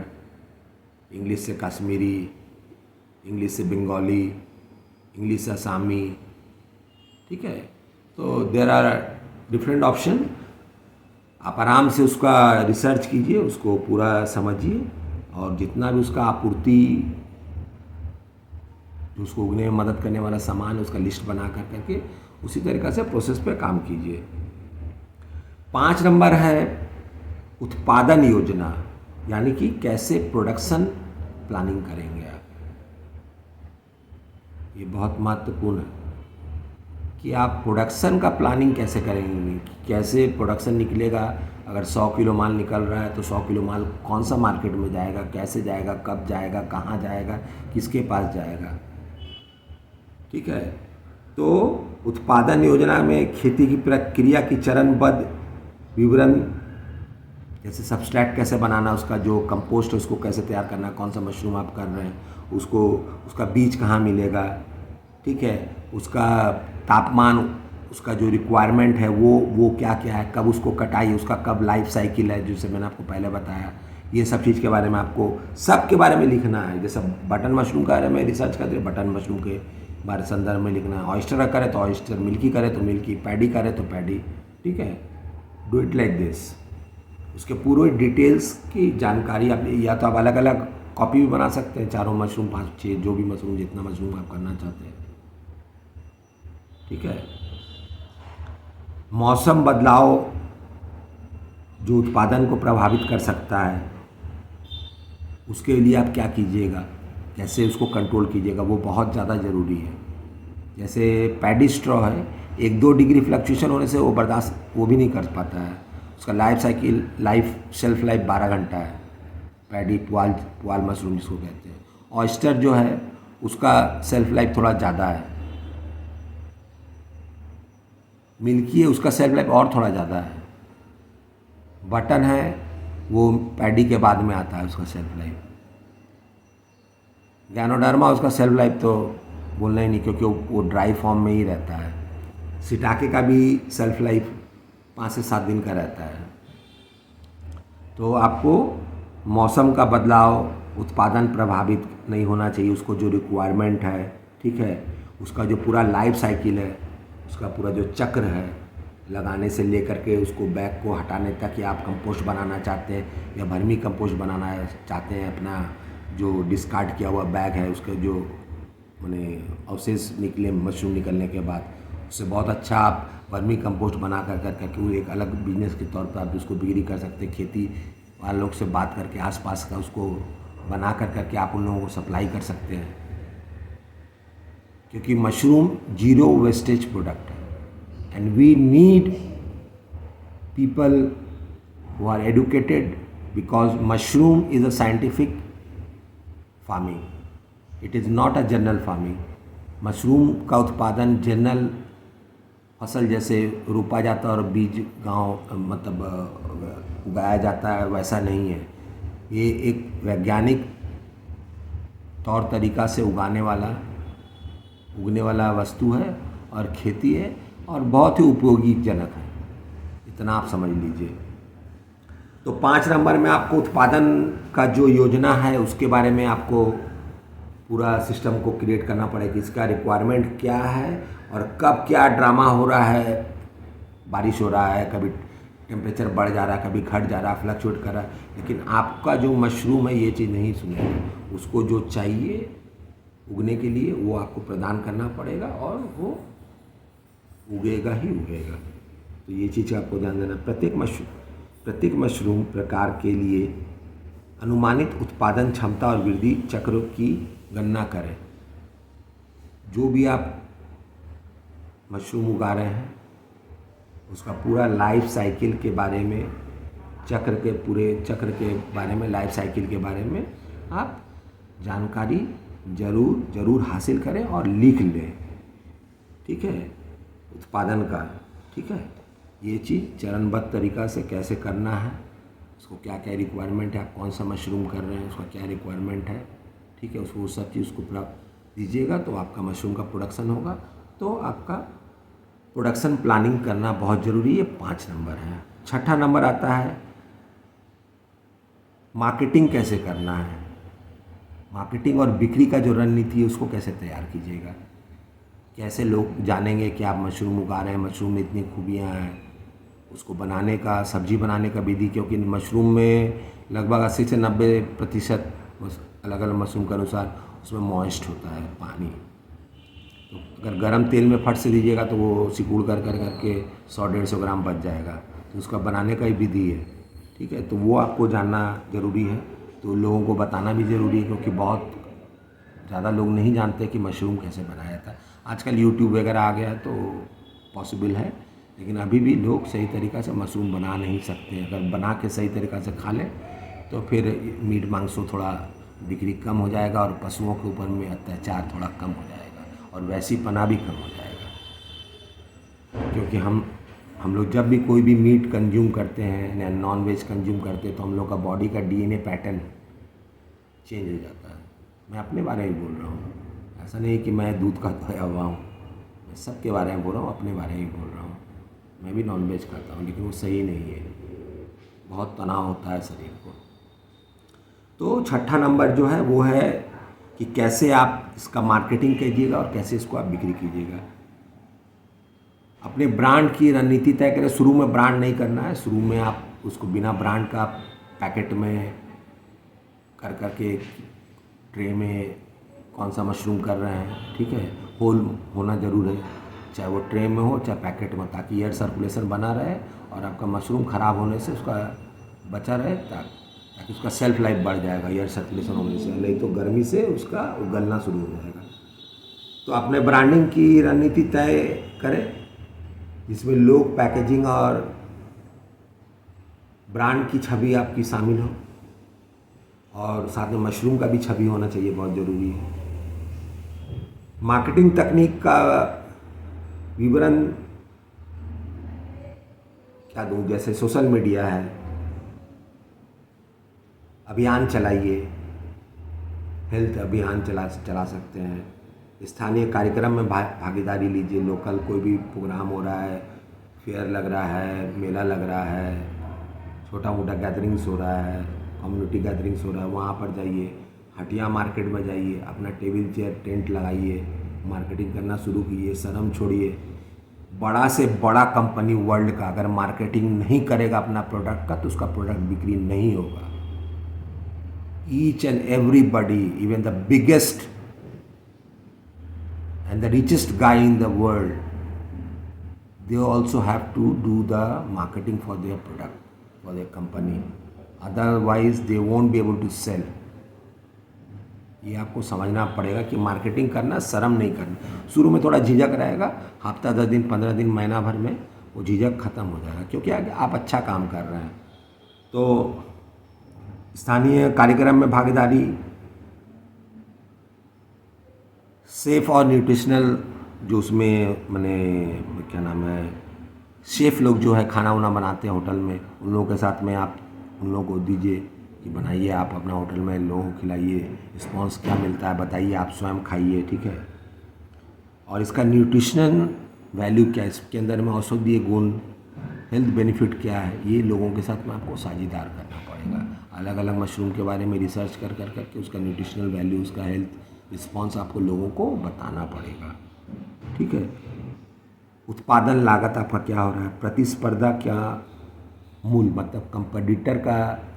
इंग्लिश से कश्मीरी, इंग्लिश से बंगाली, इंग्लिश से आसामी। ठीक है, तो देयर आर डिफरेंट ऑप्शन। आप आराम से उसका रिसर्च कीजिए, उसको पूरा समझिए, और जितना भी उसका आपूर्ति, उसको उगने में मदद करने वाला सामान है, उसका लिस्ट बना कर करके उसी तरीक़े से प्रोसेस पे काम कीजिए। 5 नंबर है उत्पादन योजना, यानी कि कैसे प्रोडक्शन प्लानिंग करेंगे आप। ये बहुत महत्वपूर्ण है कि आप प्रोडक्शन का प्लानिंग कैसे करेंगे, कैसे प्रोडक्शन निकलेगा। अगर 100 किलो माल निकल रहा है तो 100 किलो माल कौन सा मार्केट में जाएगा, कैसे जाएगा, कब जाएगा, कहाँ जाएगा, किसके पास जाएगा। ठीक है, तो उत्पादन योजना में खेती की प्रक्रिया की चरणबद्ध विवरण, जैसे सबस्ट्रैट कैसे बनाना, उसका जो कंपोस्ट है उसको कैसे तैयार करना, कौन सा मशरूम आप कर रहे हैं, उसको उसका बीज कहाँ मिलेगा। ठीक है, उसका तापमान, उसका जो रिक्वायरमेंट है वो क्या क्या है, कब उसको कटाई, उसका कब लाइफ साइकिल है, जैसे मैंने आपको पहले बताया। ये सब चीज़ के बारे में आपको सबके बारे में लिखना है। जैसे बटन मशरूम का बारे में रिसर्च करते हैं, बटन मशरूम के बारे संदर्भ में लिखना है। ऑयस्टर का करे तो ऑयस्टर, मिल्की करे तो मिल्की, पैडी करे तो पैडी। ठीक है, डू इट लाइक दिस। उसके पूरे डिटेल्स की जानकारी आप, या तो आप अलग अलग कॉपी भी बना सकते हैं, चारों मशरूम, 5-6 जो भी मशरूम, जितना मशरूम आप करना चाहते हैं। ठीक है, मौसम बदलाव जो उत्पादन को प्रभावित कर सकता है, उसके लिए आप क्या कीजिएगा, कैसे उसको कंट्रोल कीजिएगा, वो बहुत ज़्यादा ज़रूरी है। जैसे पैडी स्ट्रॉ है, 1-2 डिग्री फ्लक्चुएशन होने से वो बर्दाश्त वो भी नहीं कर पाता है। उसका शेल्फ लाइफ 12 घंटा है। पैडी पुआल मशरूम जिसको कहते हैं। ऑयस्टर जो है उसका सेल्फ लाइफ थोड़ा ज़्यादा है। मिल्की है, उसका सेल्फ लाइफ और थोड़ा ज़्यादा है। बटन है वो पैडी के बाद में आता है, उसका सेल्फ लाइफ। गैनोडर्मा, उसका सेल्फ लाइफ तो बोलना ही नहीं, क्योंकि वो ड्राई फॉर्म में ही रहता है। सिटाके का भी सेल्फ लाइफ 5 से 7 दिन का रहता है। तो आपको मौसम का बदलाव, उत्पादन प्रभावित नहीं होना चाहिए, उसको जो रिक्वायरमेंट है, ठीक है, उसका जो पूरा लाइफ साइकिल है, उसका पूरा जो चक्र है, लगाने से लेकर के उसको बैग को हटाने तक, या आप कंपोस्ट बनाना चाहते हैं या वर्मी कंपोस्ट बनाना चाहते हैं, अपना जो डिस्कार्ड किया हुआ बैग है उसके जो माने अवशेष निकले मशरूम निकलने के बाद, उससे बहुत अच्छा आप वर्मी कंपोस्ट बना करके वो एक अलग बिजनेस के तौर पर आप उसको बिक्री कर सकते हैं। खेती वाले लोग से बात करके आसपास का उसको बना करके आप उन लोगों को सप्लाई कर सकते हैं, क्योंकि मशरूम 0 वेस्टेज प्रोडक्ट है। And we need people who are educated, because mushroom is a scientific farming, it is not a general farming. Mushroom का उत्पादन जनरल फसल जैसे रोपा जाता है और बीज गांव मतलब उगाया जाता है, वैसा नहीं है। ये एक वैज्ञानिक तौर तरीका से उगने वाला वस्तु है और खेती है, और बहुत ही उपयोगी जनक है, इतना आप समझ लीजिए। तो 5 नंबर में आपको उत्पादन का जो योजना है उसके बारे में आपको पूरा सिस्टम को क्रिएट करना पड़ेगा कि इसका रिक्वायरमेंट क्या है और कब क्या ड्रामा हो रहा है। बारिश हो रहा है, कभी टेम्परेचर बढ़ जा रहा है, कभी घट जा रहा है, फ्लक्चुएट कर रहा है, लेकिन आपका जो मशरूम है ये चीज़ नहीं सुनेगा। उसको जो चाहिए उगने के लिए वो आपको प्रदान करना पड़ेगा और वो उगेगा ही उगेगा। तो ये चीज़ आपको ध्यान देना। प्रत्येक मशरूम प्रकार के लिए अनुमानित उत्पादन क्षमता और वृद्धि चक्रों की गणना करें। जो भी आप मशरूम उगा रहे हैं उसका पूरा लाइफ साइकिल के बारे में, पूरे चक्र के बारे में, लाइफ साइकिल के बारे में आप जानकारी ज़रूर हासिल करें और लिख लें। ठीक है, उत्पादन का। ठीक है, ये चीज़ चरणबद्ध तरीक़ा से कैसे करना है, उसको क्या क्या रिक्वायरमेंट है, आप कौन सा मशरूम कर रहे हैं उसका क्या रिक्वायरमेंट है। ठीक है, उसको सब चीज़ को पूरा दीजिएगा तो आपका मशरूम का प्रोडक्शन होगा। तो आपका प्रोडक्शन प्लानिंग करना बहुत ज़रूरी है। 5 नंबर है। 6ठा नंबर आता है मार्केटिंग कैसे करना है। मार्केटिंग और बिक्री का जो रणनीति है उसको कैसे तैयार कीजिएगा। कैसे लोग जानेंगे कि आप मशरूम उगा रहे हैं, मशरूम में इतनी खूबियाँ हैं। उसको बनाने का, सब्जी बनाने का विधि, क्योंकि मशरूम में लगभग 80 से 90% अलग अलग मशरूम के अनुसार उसमें मॉइस्ट होता है पानी। तो अगर गर्म तेल में फट से दीजिएगा तो वो सिकुड़ कर करके 100-150 ग्राम बच जाएगा। तो उसका बनाने का ही विधि है। ठीक है, तो वो आपको जानना ज़रूरी है। तो लोगों को बताना भी ज़रूरी है, क्योंकि बहुत ज़्यादा लोग नहीं जानते कि मशरूम कैसे बनाया जाता है। आजकल यूट्यूब वगैरह आ गया तो पॉसिबल है, लेकिन अभी भी लोग सही तरीक़ा से मशरूम बना नहीं सकते। अगर बना के सही तरीक़ा से खा लें तो फिर मीट मांसों थोड़ा बिक्री कम हो जाएगा और पशुओं के ऊपर में अत्याचार थोड़ा कम हो जाएगा और वैसी पना भी कम हो जाएगा। क्योंकि हम लोग जब भी कोई भी मीट कंज्यूम करते हैं या नॉन वेज कंज्यूम करते हैं तो हम लोग का बॉडी का डीएनए पैटर्न चेंज हो जाता है। मैं अपने बारे में बोल रहा हूँ, ऐसा नहीं कि मैं दूध का खोया हुआ हूँ। मैं सबके बारे में बोल रहा हूँ, अपने बारे में बोल रहा हूँ। मैं भी नॉन वेज खाता हूँ, लेकिन वो सही नहीं है। बहुत तनाव होता है शरीर को। तो 6ठा नंबर जो है वो है कि कैसे आप इसका मार्केटिंग कीजिएगा और कैसे इसको आप बिक्री कीजिएगा। अपने ब्रांड की रणनीति तय करें। शुरू में ब्रांड नहीं करना है। शुरू में आप उसको बिना ब्रांड का पैकेट में करके ट्रे में कौन सा मशरूम कर रहे हैं। ठीक है, होल होना ज़रूर है, चाहे वो ट्रे में हो चाहे पैकेट में, ताकि एयर सर्कुलेशन बना रहे और आपका मशरूम ख़राब होने से उसका बचा रहे, ताकि उसका सेल्फ लाइफ बढ़ जाएगा एयर सर्कुलेशन होने से। नहीं तो गर्मी से उसका गलना शुरू हो जाएगा। तो अपने ब्रांडिंग की रणनीति तय करें, जिसमें लोग, पैकेजिंग और ब्रांड की छवि आपकी शामिल हो, और साथ में मशरूम का भी छवि होना चाहिए, बहुत ज़रूरी है। मार्केटिंग तकनीक का विवरण क्या दूँ, जैसे सोशल मीडिया है, अभियान चलाइए, हेल्थ अभियान चला सकते हैं। स्थानीय कार्यक्रम में भागीदारी लीजिए। लोकल कोई भी प्रोग्राम हो रहा है, फेयर लग रहा है, मेला लग रहा है, छोटा मोटा गैदरिंग्स हो रहा है, कम्युनिटी गैदरिंग्स हो रहा है, वहाँ पर जाइए। हटिया मार्केट में जाइए, अपना टेबल चेयर टेंट लगाइए, मार्केटिंग करना शुरू कीजिए। शर्म छोड़िए। बड़ा से बड़ा कंपनी वर्ल्ड का अगर मार्केटिंग नहीं करेगा अपना प्रोडक्ट का तो उसका प्रोडक्ट बिक्री नहीं होगा। Each and everybody, even the biggest and the richest guy in the world, they also have to do the marketing for their product, for their company. Otherwise they won't be able to sell. ये आपको समझना पड़ेगा कि marketing करना शर्म नहीं करना। शुरू में थोड़ा झिझक रहेगा, हफ्ता 10 दिन 15 दिन महीना भर में वो झिझक ख़त्म हो जाएगा, क्योंकि आप अच्छा काम कर रहे हैं। तो स्थानीय कार्यक्रम में भागीदारी, सेफ़ और न्यूट्रिशनल, जो उसमें मैंने क्या नाम है, शेफ़ लोग जो है खाना वाना बनाते हैं होटल में, उन लोगों के साथ में आप उन लोगों को दीजिए कि बनाइए, आप अपना होटल में लोगों को खिलाइए। रिस्पॉन्स क्या मिलता है बताइए, आप स्वयं खाइए। ठीक है, और इसका न्यूट्रिशनल वैल्यू क्या है, इसके अंदर में औषधीय गुण, हेल्थ बेनिफिट क्या है, ये लोगों के साथ में आपको साझेदार करना पड़ेगा। अलग अलग मशरूम के बारे में रिसर्च कर करके उसका न्यूट्रिशनल वैल्यू, उसका हेल्थ रिस्पॉन्स आपको लोगों को बताना पड़ेगा। ठीक है, उत्पादन लागत आपका क्या हो रहा है, प्रतिस्पर्धा क्या मूल, मतलब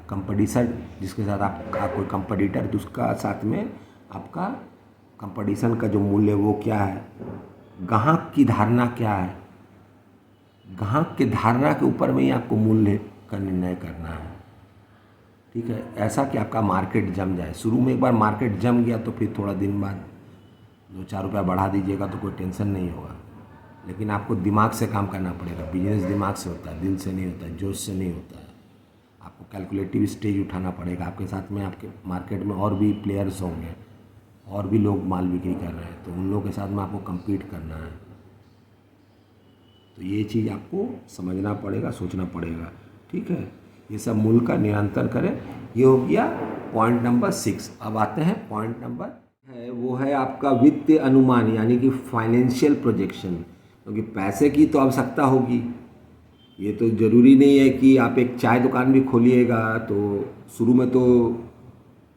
कंपटीशन जिसके साथ आपका कोई कंपटीटर, तो उसका साथ में आपका कंपटीशन का जो मूल्य वो क्या है। ग्राहक की धारणा क्या है, ग्राहक की धारणा के ऊपर में ही आपको मूल्य का निर्णय करना है। ठीक है, ऐसा कि आपका मार्केट जम जाए। शुरू में एक बार मार्केट जम गया तो फिर थोड़ा दिन बाद 2-4 रुपया बढ़ा दीजिएगा तो कोई टेंशन नहीं होगा, लेकिन आपको दिमाग से काम करना पड़ेगा। बिजनेस दिमाग से होता है, दिल से नहीं होता है, जोश से नहीं होता है। आपको कैलकुलेटिव स्टेज उठाना पड़ेगा। आपके साथ में आपके मार्केट में और भी प्लेयर्स होंगे, और भी लोग माल बिक्री कर रहे हैं, तो उन लोगों के साथ में आपको कम्पीट करना है। तो ये चीज़ आपको समझना पड़ेगा, सोचना पड़ेगा। ठीक है, ये सब मूल का निरंतर करें। ये हो गया पॉइंट नंबर 6। अब आते हैं पॉइंट नंबर है, वो है आपका वित्तीय अनुमान, यानी कि फाइनेंशियल प्रोजेक्शन। क्योंकि पैसे की तो आवश्यकता होगी। ये तो ज़रूरी नहीं है कि आप एक चाय दुकान भी खोलिएगा तो शुरू में तो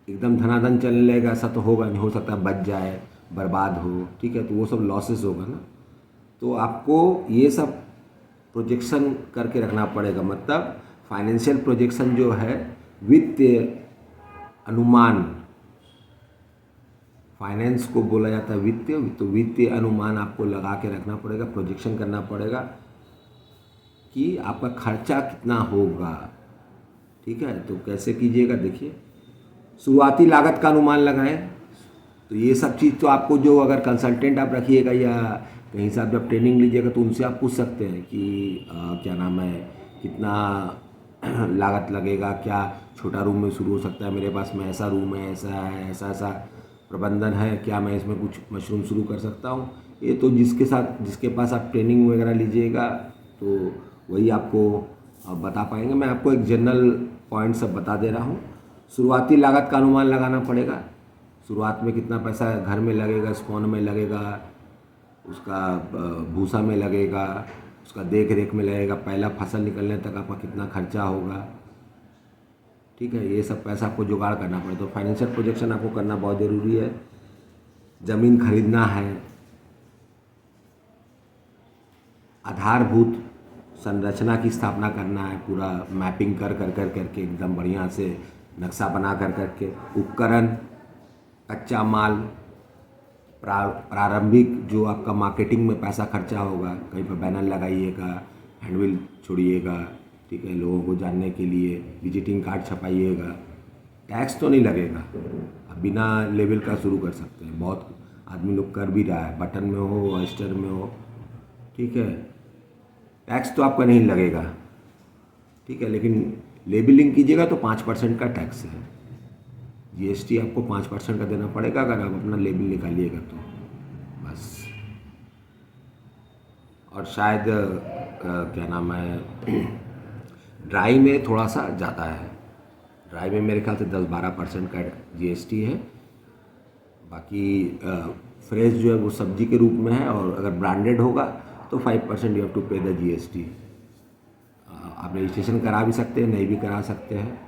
एकदम धनाधन चलने लगेगा, ऐसा तो होगा नहीं। हो सकता है बच जाए, बर्बाद हो। ठीक है, तो वो सब लॉसेस होगा ना। तो आपको ये सब प्रोजेक्शन करके रखना पड़ेगा। मतलब फाइनेंशियल प्रोजेक्शन जो है, वित्तीय अनुमान, फाइनेंस को बोला जाता है वित्तीय, तो वित्तीय अनुमान आपको लगा के रखना पड़ेगा, प्रोजेक्शन करना पड़ेगा कि आपका खर्चा कितना होगा। ठीक है, तो कैसे कीजिएगा, देखिए। शुरुआती लागत का अनुमान लगाएं। तो ये सब चीज़ तो आपको, जो अगर कंसल्टेंट आप रखिएगा या कहीं से आप जब ट्रेनिंग लीजिएगा तो उनसे आप पूछ सकते हैं कि क्या नाम है, कितना लागत लगेगा, क्या छोटा रूम में शुरू हो सकता है, मेरे पास में ऐसा रूम है, ऐसा है, ऐसा ऐसा प्रबंधन है, क्या मैं इसमें कुछ मशरूम शुरू कर सकता हूँ। ये तो जिसके पास आप ट्रेनिंग वगैरह लीजिएगा तो वही आपको बता पाएंगे। मैं आपको एक जनरल पॉइंट सब बता दे रहा हूँ। शुरुआती लागत का अनुमान लगाना पड़ेगा। शुरुआत में कितना पैसा घर में लगेगा, स्पॉन में लगेगा, उसका भूसा में लगेगा, उसका देख रेख में लगेगा, पहला फसल निकलने तक आपका कितना खर्चा होगा। ठीक है, ये सब पैसा आपको जुगाड़ करना पड़ेगा। तो फाइनेंशियल प्रोजेक्शन आपको करना बहुत ज़रूरी है। ज़मीन खरीदना है, आधारभूत संरचना की स्थापना करना है, पूरा मैपिंग कर करके एकदम बढ़िया से नक्शा बना करके। उपकरण, कच्चा माल, प्रारंभिक जो आपका मार्केटिंग में पैसा खर्चा होगा, कहीं पर बैनर लगाइएगा, हैंडबिल छोड़िएगा, ठीक है, लोगों को जानने के लिए विजिटिंग कार्ड छपाइएगा। टैक्स तो नहीं लगेगा, अब बिना लेवल का शुरू कर सकते हैं। बहुत आदमी लोग कर भी रहा है, बटन में हो, ऑयस्टर में हो। ठीक है, टैक्स तो आपका नहीं लगेगा। ठीक है, लेकिन लेबलिंग कीजिएगा तो 5% का टैक्स है। जीएसटी आपको 5% का देना पड़ेगा अगर आप अपना लेबल निकालिएगा तो, बस। और शायद क्या नाम है, ड्राई में थोड़ा सा ज़्यादा है। ड्राई में मेरे ख्याल से 10-12% का जीएसटी है। बाकी फ्रेश जो है वो सब्जी के रूप में है, और अगर ब्रांडेड होगा तो 5% यू हैव टू पे द जीएसटी। आप रजिस्ट्रेशन करा भी सकते हैं, नहीं भी करा सकते हैं।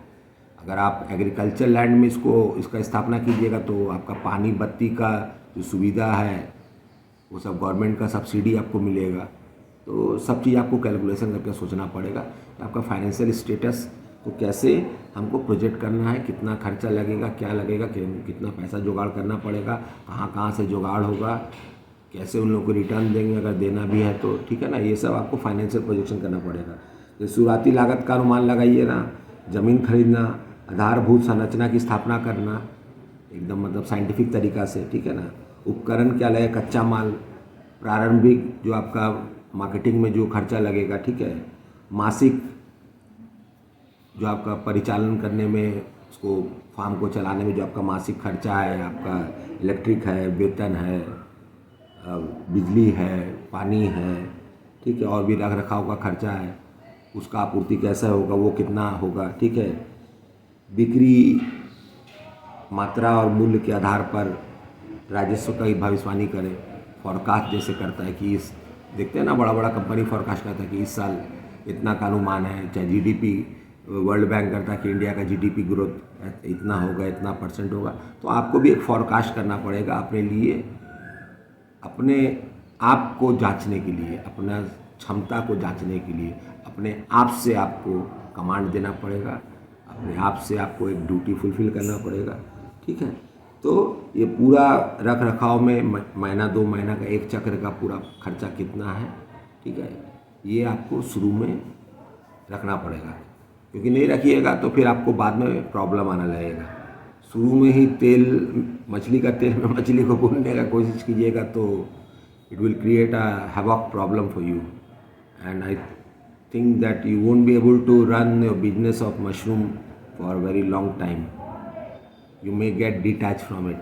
अगर आप एग्रीकल्चर लैंड में इसका स्थापना कीजिएगा तो आपका पानी बत्ती का जो सुविधा है वो सब गवर्नमेंट का सब्सिडी आपको मिलेगा। तो सब चीज़ आपको कैलकुलेशन करके सोचना पड़ेगा कि आपका फाइनेंशियल स्टेटस को कैसे हमको प्रोजेक्ट करना है, कितना खर्चा लगेगा, क्या लगेगा, कितना पैसा जुगाड़ करना पड़ेगा, कहाँ कहाँ से जुगाड़ होगा, कैसे उन लोगों को रिटर्न देंगे अगर देना भी है तो। ठीक है ना, ये सब आपको फाइनेंशियल प्रोजेक्शन करना पड़ेगा। तो शुरुआती लागत का अनुमान लगाइए ना, ज़मीन खरीदना, आधारभूत संरचना की स्थापना करना एकदम मतलब साइंटिफिक तरीक़ा से। ठीक है ना, उपकरण क्या लगेगा, कच्चा माल, प्रारंभिक जो आपका मार्केटिंग में जो खर्चा लगेगा। ठीक है, मासिक जो आपका परिचालन करने में, उसको फार्म को चलाने में जो आपका मासिक खर्चा है, आपका इलेक्ट्रिक है, वेतन है, बिजली है, पानी है, ठीक है, और भी रख रखाव का खर्चा है, उसका आपूर्ति कैसा होगा, वो कितना होगा। ठीक है, बिक्री मात्रा और मूल्य के आधार पर राजस्व का भविष्यवाणी करें। फॉरकास्ट जैसे करता है कि इस देखते हैं ना, बड़ा बड़ा कंपनी फॉरकास्ट करता है कि इस साल इतना का अनुमान है। चाहे जीडीपी, वर्ल्ड बैंक करता है कि इंडिया का जीडीपी ग्रोथ इतना होगा, इतना % होगा। तो आपको भी एक फॉरकास्ट करना पड़ेगा अपने लिए, अपने आप को जांचने के लिए, अपना क्षमता को जांचने के लिए अपने आप से आपको कमांड देना पड़ेगा, अपने आप से आपको एक ड्यूटी फुलफिल करना पड़ेगा। ठीक है, तो ये पूरा रख रखाव में महीना 2 महीना का एक चक्र का पूरा खर्चा कितना है, ठीक है, ये आपको शुरू में रखना पड़ेगा। क्योंकि नहीं रखिएगा तो फिर आपको बाद में प्रॉब्लम आना लगेगा। शुरू में ही तेल, मछली का तेल में मछली को भूनने का कोशिश कीजिएगा तो it will create a havoc problem for you, and I think that you won't be able to run your business of mushroom for a very long time. You may get detached from it.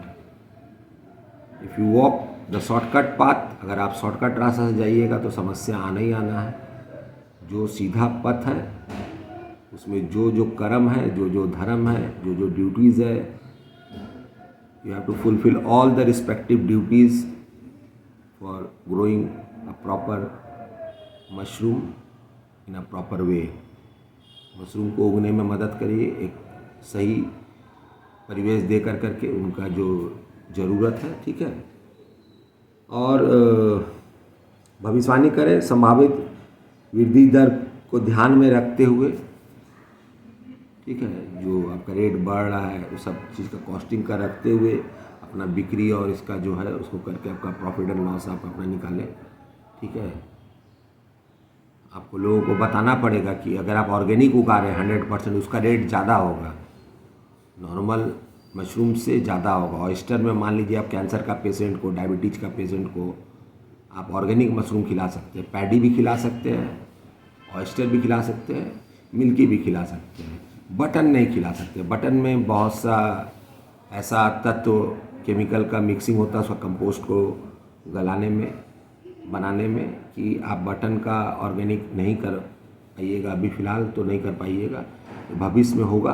If you walk the shortcut path, अगर आप shortcut रास्ते से जाइएगा तो समस्या आना ही आना है। जो सीधा पथ है उसमें जो जो कर्म है, जो जो धर्म है, जो जो ड्यूटीज़ है, you have to fulfill all the respective duties for growing a proper mushroom in a proper way. Mushroom को उगने में मदद करिए, एक सही परिवेश दे करके उनका जो ज़रूरत है, ठीक है। और भविष्यवाणी करें संभावित वृद्धि दर को ध्यान में रखते हुए, ठीक है। जो आपका रेट बढ़ रहा है उस सब चीज़ का कॉस्टिंग का रखते हुए अपना बिक्री और इसका जो है उसको करके आपका प्रॉफिट एंड लॉस आप अपना निकालें, ठीक है। आपको लोगों को बताना पड़ेगा कि अगर आप ऑर्गेनिक उगा रहे हैं 100%, उसका रेट ज़्यादा होगा, नॉर्मल मशरूम से ज़्यादा होगा। ऑयस्टर में मान लीजिए आप कैंसर का पेशेंट को, डायबिटीज़ का पेशेंट को आप ऑर्गेनिक मशरूम खिला सकते हैं, पैडी भी खिला सकते हैं, ऑयस्टर भी खिला सकते हैं, मिल्की भी खिला सकते हैं। बटन नहीं खिला सकते। बटन में बहुत सा ऐसा तत्व केमिकल का मिक्सिंग होता है उसका कंपोस्ट को गलाने में, बनाने में, कि आप बटन का ऑर्गेनिक नहीं कर पाइएगा। अभी फ़िलहाल तो नहीं कर पाइएगा, भविष्य में होगा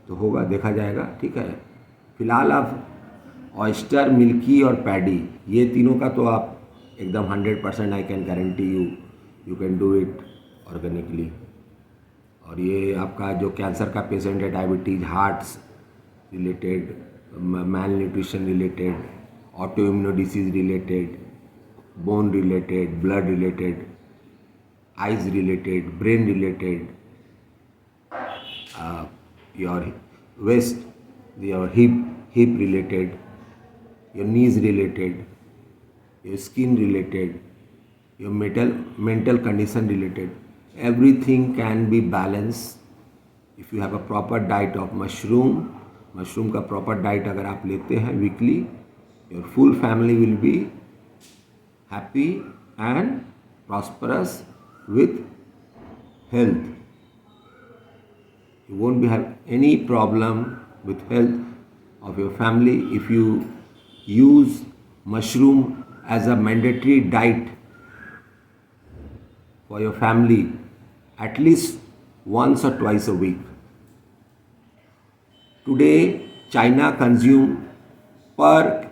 तो होगा, देखा जाएगा, ठीक है। फ़िलहाल आप ऑयस्टर, मिल्की और पैडी, ये तीनों का तो आप एकदम 100% I can guarantee you can do it organically. और ये आपका जो कैंसर का पेशेंट है, diabetes, hearts related, malnutrition related, auto immuno disease related, bone related, blood related, eyes related, brain related, your waist, your hip related, your knees related, your skin related, your mental condition related, everything can be balanced if you have a proper diet of mushroom का proper diet अगर आप लेते हैं weekly, your full family will be happy and prosperous with health. You won't be have any problem with health of your family if you use mushroom as a mandatory diet for your family at least once or twice a week. Today, China consume per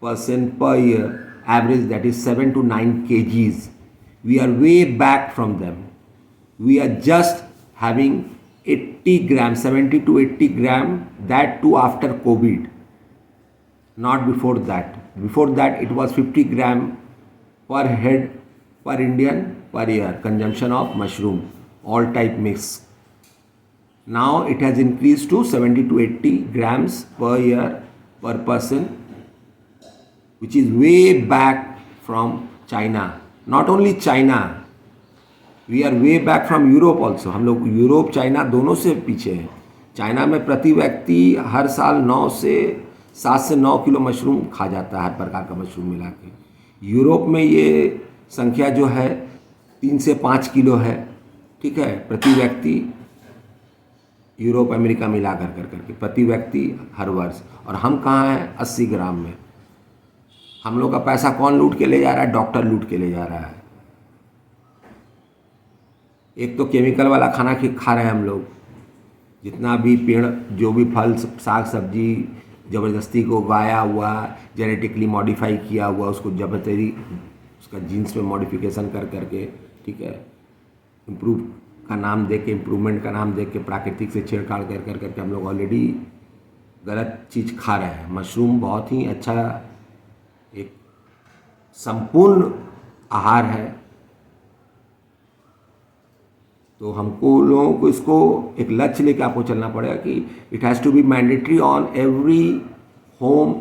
person per year average, that is 7 to 9 kgs. We are way back from them. We are just having 80 grams, 70 to 80 gram, that too after COVID. Not before that. Before that it was 50 gram per head per Indian per year consumption of mushroom, all type mix. Now it has increased to 70 to 80 grams per year per person, which is way back from China. Not only China, we are way back from Europe also. हम लोग Europe China दोनों से पीछे हैं। China में प्रति व्यक्ति हर साल 7 से 9 किलो मशरूम खा जाता है, हर प्रकार का मशरूम मिला के। यूरोप में ये संख्या जो है 3 से 5 किलो है, ठीक है, प्रति व्यक्ति, यूरोप अमेरिका मिला करके प्रति व्यक्ति हर वर्ष। और हम कहाँ हैं? 80 ग्राम में। हम लोग का पैसा कौन लूट के ले जा रहा है? डॉक्टर लूट के ले जा रहा है। एक तो केमिकल वाला खाना खा रहे हैं हम लोग। जितना भी पेड़, जो भी फल, साग सब्जी ज़बरदस्ती को उगाया हुआ, जेनेटिकली मॉडिफाई किया हुआ, उसको ज़बरदस्ती उसका जीन्स में मॉडिफिकेशन करके, ठीक है, इम्प्रूव का नाम दे के, इम्प्रूवमेंट का नाम दे के, प्राकृतिक से छेड़छाड़ करके हम लोग ऑलरेडी गलत चीज़ खा रहे हैं। मशरूम बहुत ही अच्छा एक संपूर्ण आहार है। तो हमको लोगों को इसको एक लक्ष्य लेके आपको चलना पड़ेगा कि it has to be mandatory on every home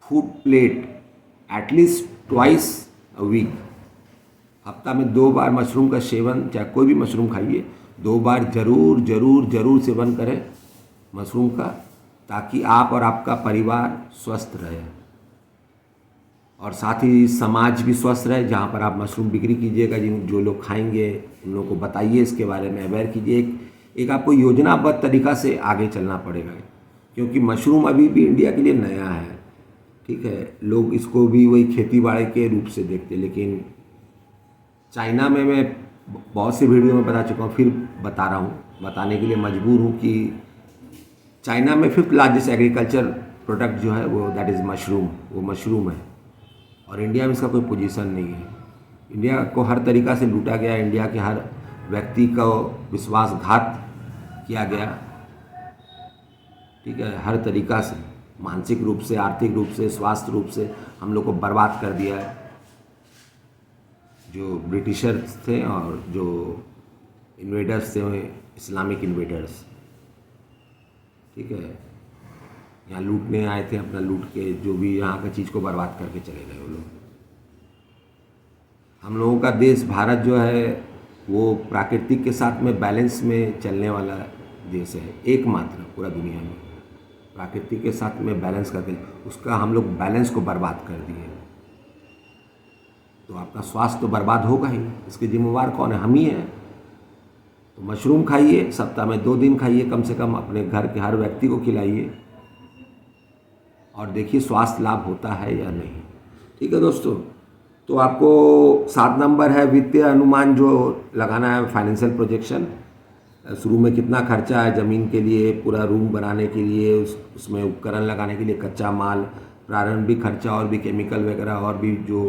food plate at least twice a week. हफ्ता में 2 बार मशरूम का सेवन, चाहे कोई भी मशरूम खाइए, 2 बार जरूर जरूर जरूर सेवन करें मशरूम का, ताकि आप और आपका परिवार स्वस्थ रहे और साथ ही समाज भी स्वस्थ रहे। जहाँ पर आप मशरूम बिक्री कीजिएगा, जिन जो लोग खाएंगे उन लोगों को बताइए, इसके बारे में अवेयर कीजिए। एक आपको योजनाबद्ध तरीक़ा से आगे चलना पड़ेगा, क्योंकि मशरूम अभी भी इंडिया के लिए नया है। ठीक है, लोग इसको भी वही खेती बाड़ी के रूप से देखते हैं, लेकिन चाइना में मैं बहुत से वीडियो में बता चुका हूँ, फिर बता रहा हूँ, बताने के लिए मजबूर हूँ कि चाइना में 5th लार्जेस्ट एग्रीकल्चर प्रोडक्ट जो है वो दैट इज़ मशरूम, वो मशरूम है। और इंडिया में इसका कोई पोजीशन नहीं है। इंडिया को हर तरीक़ा से लूटा गया, इंडिया के हर व्यक्ति को विश्वासघात किया गया। ठीक है, हर तरीक़ा से, मानसिक रूप से, आर्थिक रूप से, स्वास्थ्य रूप से हम लोग को बर्बाद कर दिया है। जो ब्रिटिशर्स थे और जो इन्वेडर्स थे, इस्लामिक इन्वेडर्स, ठीक है, यहाँ लूटने आए थे, अपना लूट के जो भी यहाँ का चीज़ को बर्बाद करके चले गए वो लोग। हम लोगों का देश भारत जो है वो प्राकृतिक के साथ में बैलेंस में चलने वाला देश है, एकमात्र पूरा दुनिया में प्राकृतिक के साथ में बैलेंस करके, उसका हम लोग बैलेंस को बर्बाद कर दिए। तो आपका स्वास्थ्य तो बर्बाद होगा ही, इसके जिम्मेवार कौन है? हम ही हैं। तो मशरूम खाइए, सप्ताह में 2 दिन खाइए कम से कम, अपने घर के हर व्यक्ति को खिलाइए और देखिए स्वास्थ्य लाभ होता है या नहीं। ठीक है दोस्तों, तो आपको 7 नंबर है वित्तीय अनुमान जो लगाना है, फाइनेंशियल प्रोजेक्शन। शुरू में कितना खर्चा है ज़मीन के लिए, पूरा रूम बनाने के लिए, उसमें उपकरण लगाने के लिए, कच्चा माल, प्रारंभिक खर्चा और भी केमिकल वगैरह और भी जो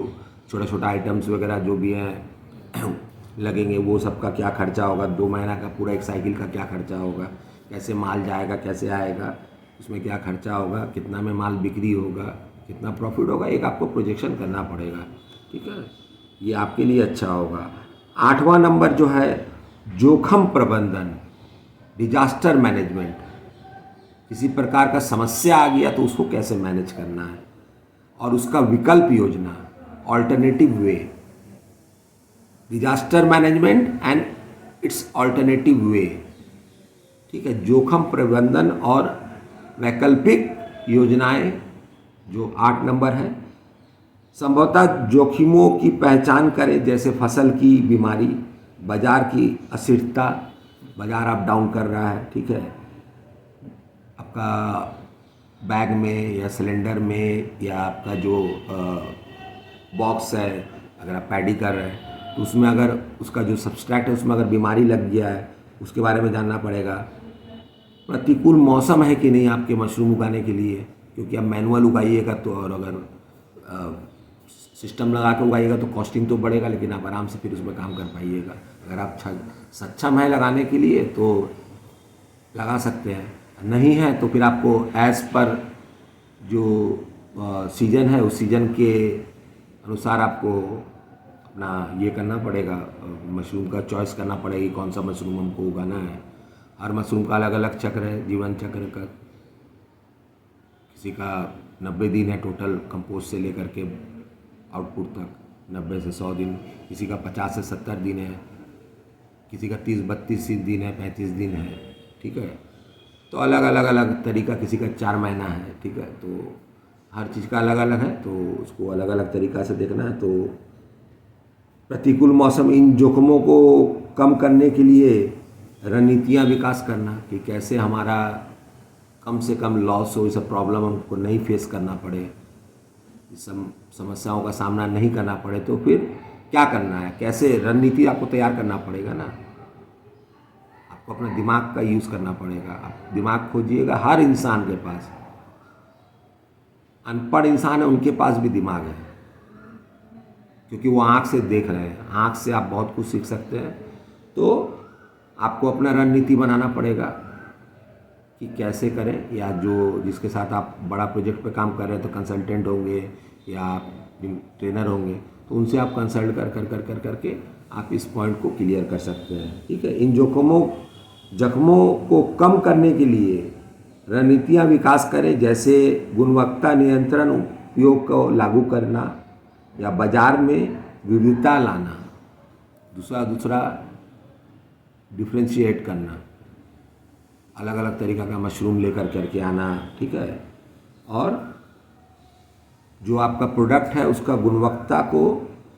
छोटा छोटा आइटम्स वगैरह जो भी हैं लगेंगे, वो सब का क्या खर्चा होगा, 2 महीना का पूरा एक साइकिल का क्या खर्चा होगा, कैसे माल जाएगा, कैसे आएगा, उसमें क्या खर्चा होगा, कितना में माल बिक्री होगा, कितना प्रॉफिट होगा, एक आपको प्रोजेक्शन करना पड़ेगा। ठीक है, ये आपके लिए अच्छा होगा। 8वां नंबर जो है जोखिम प्रबंधन, डिजास्टर मैनेजमेंट। किसी प्रकार का समस्या आ गया तो उसको कैसे मैनेज करना है और उसका विकल्प योजना, alternative way, disaster management and it's alternative way. ठीक है, जोखिम प्रबंधन और वैकल्पिक योजनाएं जो 8 नंबर है। संभवतः जोखिमों की पहचान करें, जैसे फसल की बीमारी, बाजार की अस्थिरता, बाजार अप डाउन कर रहा है। ठीक है, आपका बैग में या सिलेंडर में या आपका जो बॉक्स है, अगर आप पैडी कर रहे हैं तो उसमें अगर उसका जो सब्सट्रैक्ट है उसमें अगर बीमारी लग गया है, उसके बारे में जानना पड़ेगा। प्रतिकूल मौसम है कि नहीं आपके मशरूम उगाने के लिए, क्योंकि आप मैनुअल उगाइएगा तो, और अगर सिस्टम लगा के उगाइएगा तो कॉस्टिंग तो बढ़ेगा, लेकिन आप आराम से फिर उसमें काम कर पाइएगा। अगर आप सक्षम है लगाने के लिए तो लगा सकते हैं, नहीं है तो फिर आपको एज़ पर जो सीज़न है उस सीज़न के अनुसार आपको अपना ये करना पड़ेगा, मशरूम का चॉइस करना पड़ेगी कौन सा मशरूम हमको उगाना है। हर मशरूम का अलग अलग चक्र है, जीवन चक्र का। किसी का 90 दिन है टोटल कंपोस्ट से लेकर के आउटपुट तक, 90 से 100 दिन, किसी का 50 से 70 दिन है, किसी का 30-32 दिन है, 35 दिन है। ठीक है, तो अलग अलग तरीका, किसी का 4 महीना है। ठीक है, तो हर चीज़ का अलग अलग है, तो उसको अलग अलग तरीक़ा से देखना है। तो प्रतिकूल मौसम, इन जोखिमों को कम करने के लिए रणनीतियाँ विकास करना कि कैसे हमारा कम से कम लॉस हो, इस प्रॉब्लम हमको नहीं फेस करना पड़े, इस समस्याओं का सामना नहीं करना पड़े। तो फिर क्या करना है, कैसे रणनीति आपको तैयार करना पड़ेगा ना, आपको अपना दिमाग का यूज़ करना पड़ेगा। आप दिमाग खोजिएगा, हर इंसान के पास, अनपढ़ इंसान है उनके पास भी दिमाग है, क्योंकि वो आँख से देख रहे हैं, आँख से आप बहुत कुछ सीख सकते हैं। तो आपको अपना रणनीति बनाना पड़ेगा कि कैसे करें, या जो जिसके साथ आप बड़ा प्रोजेक्ट पे काम कर रहे हैं तो कंसल्टेंट होंगे या आप ट्रेनर होंगे, तो उनसे आप कंसल्ट करके आप इस पॉइंट को क्लियर कर सकते हैं। ठीक है, इन जख्मों को कम करने के लिए रणनीतियाँ विकास करें, जैसे गुणवत्ता नियंत्रण उपयोग को लागू करना या बाजार में विविधता लाना। दूसरा डिफ्रेंशिएट करना, अलग अलग तरीक़ा का मशरूम लेकर करके आना, ठीक है। और जो आपका प्रोडक्ट है उसका गुणवत्ता को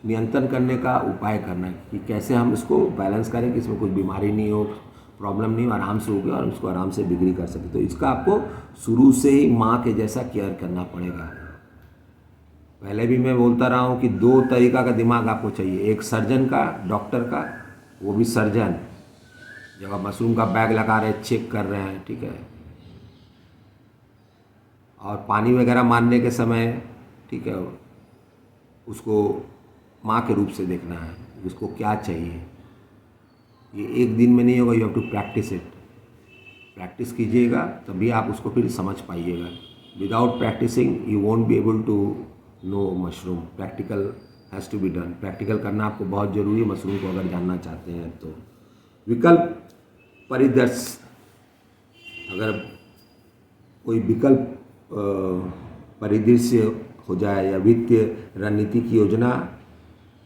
नियंत्रण करने का उपाय करना कि कैसे हम इसको बैलेंस करें कि इसमें कुछ बीमारी नहीं हो, प्रॉब्लम नहीं हो, आराम से हो गया और उसको आराम से बिक्री कर सके। तो इसका आपको शुरू से ही माँ के जैसा केयर करना पड़ेगा। पहले भी मैं बोलता रहा हूँ कि 2 तरीक़ा का दिमाग आपको चाहिए, एक सर्जन का, डॉक्टर का, वो भी सर्जन जब आप मशरूम का बैग लगा रहे हैं, चेक कर रहे हैं, ठीक है, और पानी वगैरह मारने के समय, ठीक है, उसको माँ के रूप से देखना है, उसको क्या चाहिए। ये एक दिन में नहीं होगा, you have to practise it. Practice कीजिएगा तभी आप उसको फिर समझ पाइएगा। Without practising you won't be able to know mushroom. Practical has to be done. Practical करना आपको बहुत ज़रूरी है मशरूम को अगर जानना चाहते हैं तो। विकल्प परिदृश्य, अगर कोई विकल्प परिदृश्य हो जाए या वित्तीय रणनीति की योजना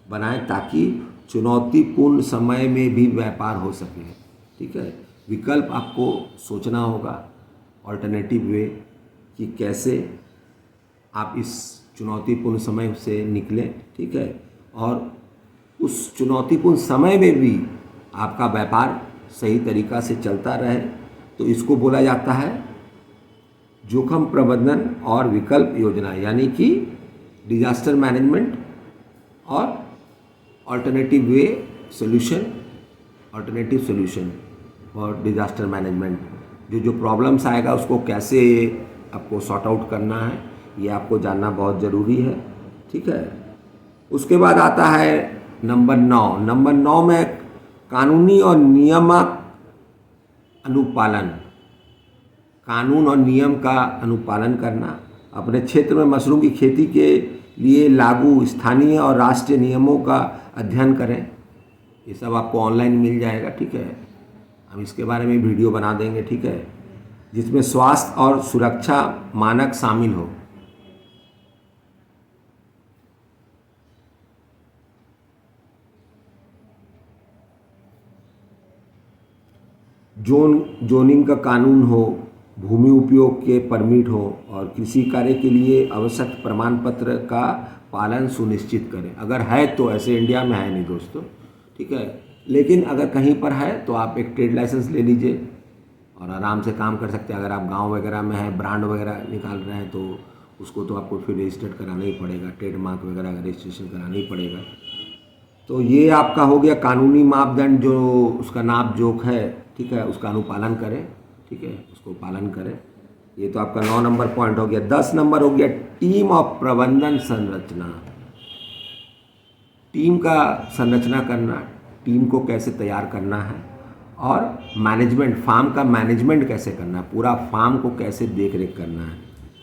बनाएं ताकि चुनौतीपूर्ण समय में भी व्यापार हो सके, ठीक है। विकल्प आपको सोचना होगा, ऑल्टरनेटिव वे, कि कैसे आप इस चुनौतीपूर्ण समय से निकलें, ठीक है, और उस चुनौतीपूर्ण समय में भी आपका व्यापार सही तरीक़ा से चलता रहे। तो इसको बोला जाता है जोखिम प्रबंधन और विकल्प योजना, यानी कि डिजास्टर मैनेजमेंट और अल्टरनेटिव वे सॉल्यूशन, अल्टरनेटिव सॉल्यूशन और डिजास्टर मैनेजमेंट। जो प्रॉब्लम्स आएगा उसको कैसे आपको सॉर्ट आउट करना है, ये आपको जानना बहुत ज़रूरी है, ठीक है। उसके बाद आता है नंबर 9। नंबर 9 में कानूनी और नियामक अनुपालन, कानून और नियम का अनुपालन करना। अपने क्षेत्र में मशरूम की खेती के लिए लागू स्थानीय और राष्ट्रीय नियमों का अध्ययन करें। ये सब आपको ऑनलाइन मिल जाएगा, ठीक है। हम इसके बारे में वीडियो बना देंगे, ठीक है, जिसमें स्वास्थ्य और सुरक्षा मानक शामिल हो। जोनिंग का कानून हो, भूमि उपयोग के परमिट हो और कृषि कार्य के लिए आवश्यक प्रमाण पत्र का पालन सुनिश्चित करें। अगर है तो, ऐसे इंडिया में है नहीं दोस्तों, ठीक है, लेकिन अगर कहीं पर है तो आप एक ट्रेड लाइसेंस ले लीजिए और आराम से काम कर सकते हैं। अगर आप गांव वगैरह में हैं, ब्रांड वगैरह निकाल रहे हैं, तो उसको तो आपको फिर रजिस्टर्ड कराना ही पड़ेगा, ट्रेडमार्क वगैरह का रजिस्ट्रेशन कराना ही पड़ेगा। तो ये आपका हो गया कानूनी मापदंड, जो उसका नाप जोख है, ठीक है, उसका अनुपालन करें, ठीक है, उसको पालन करें। ये तो आपका 9 नंबर पॉइंट हो गया। 10 नंबर हो गया टीम और प्रबंधन संरचना। टीम का संरचना करना, टीम को कैसे तैयार करना है, और मैनेजमेंट, फार्म का मैनेजमेंट कैसे करना है, पूरा फार्म को कैसे देख रेख करना है।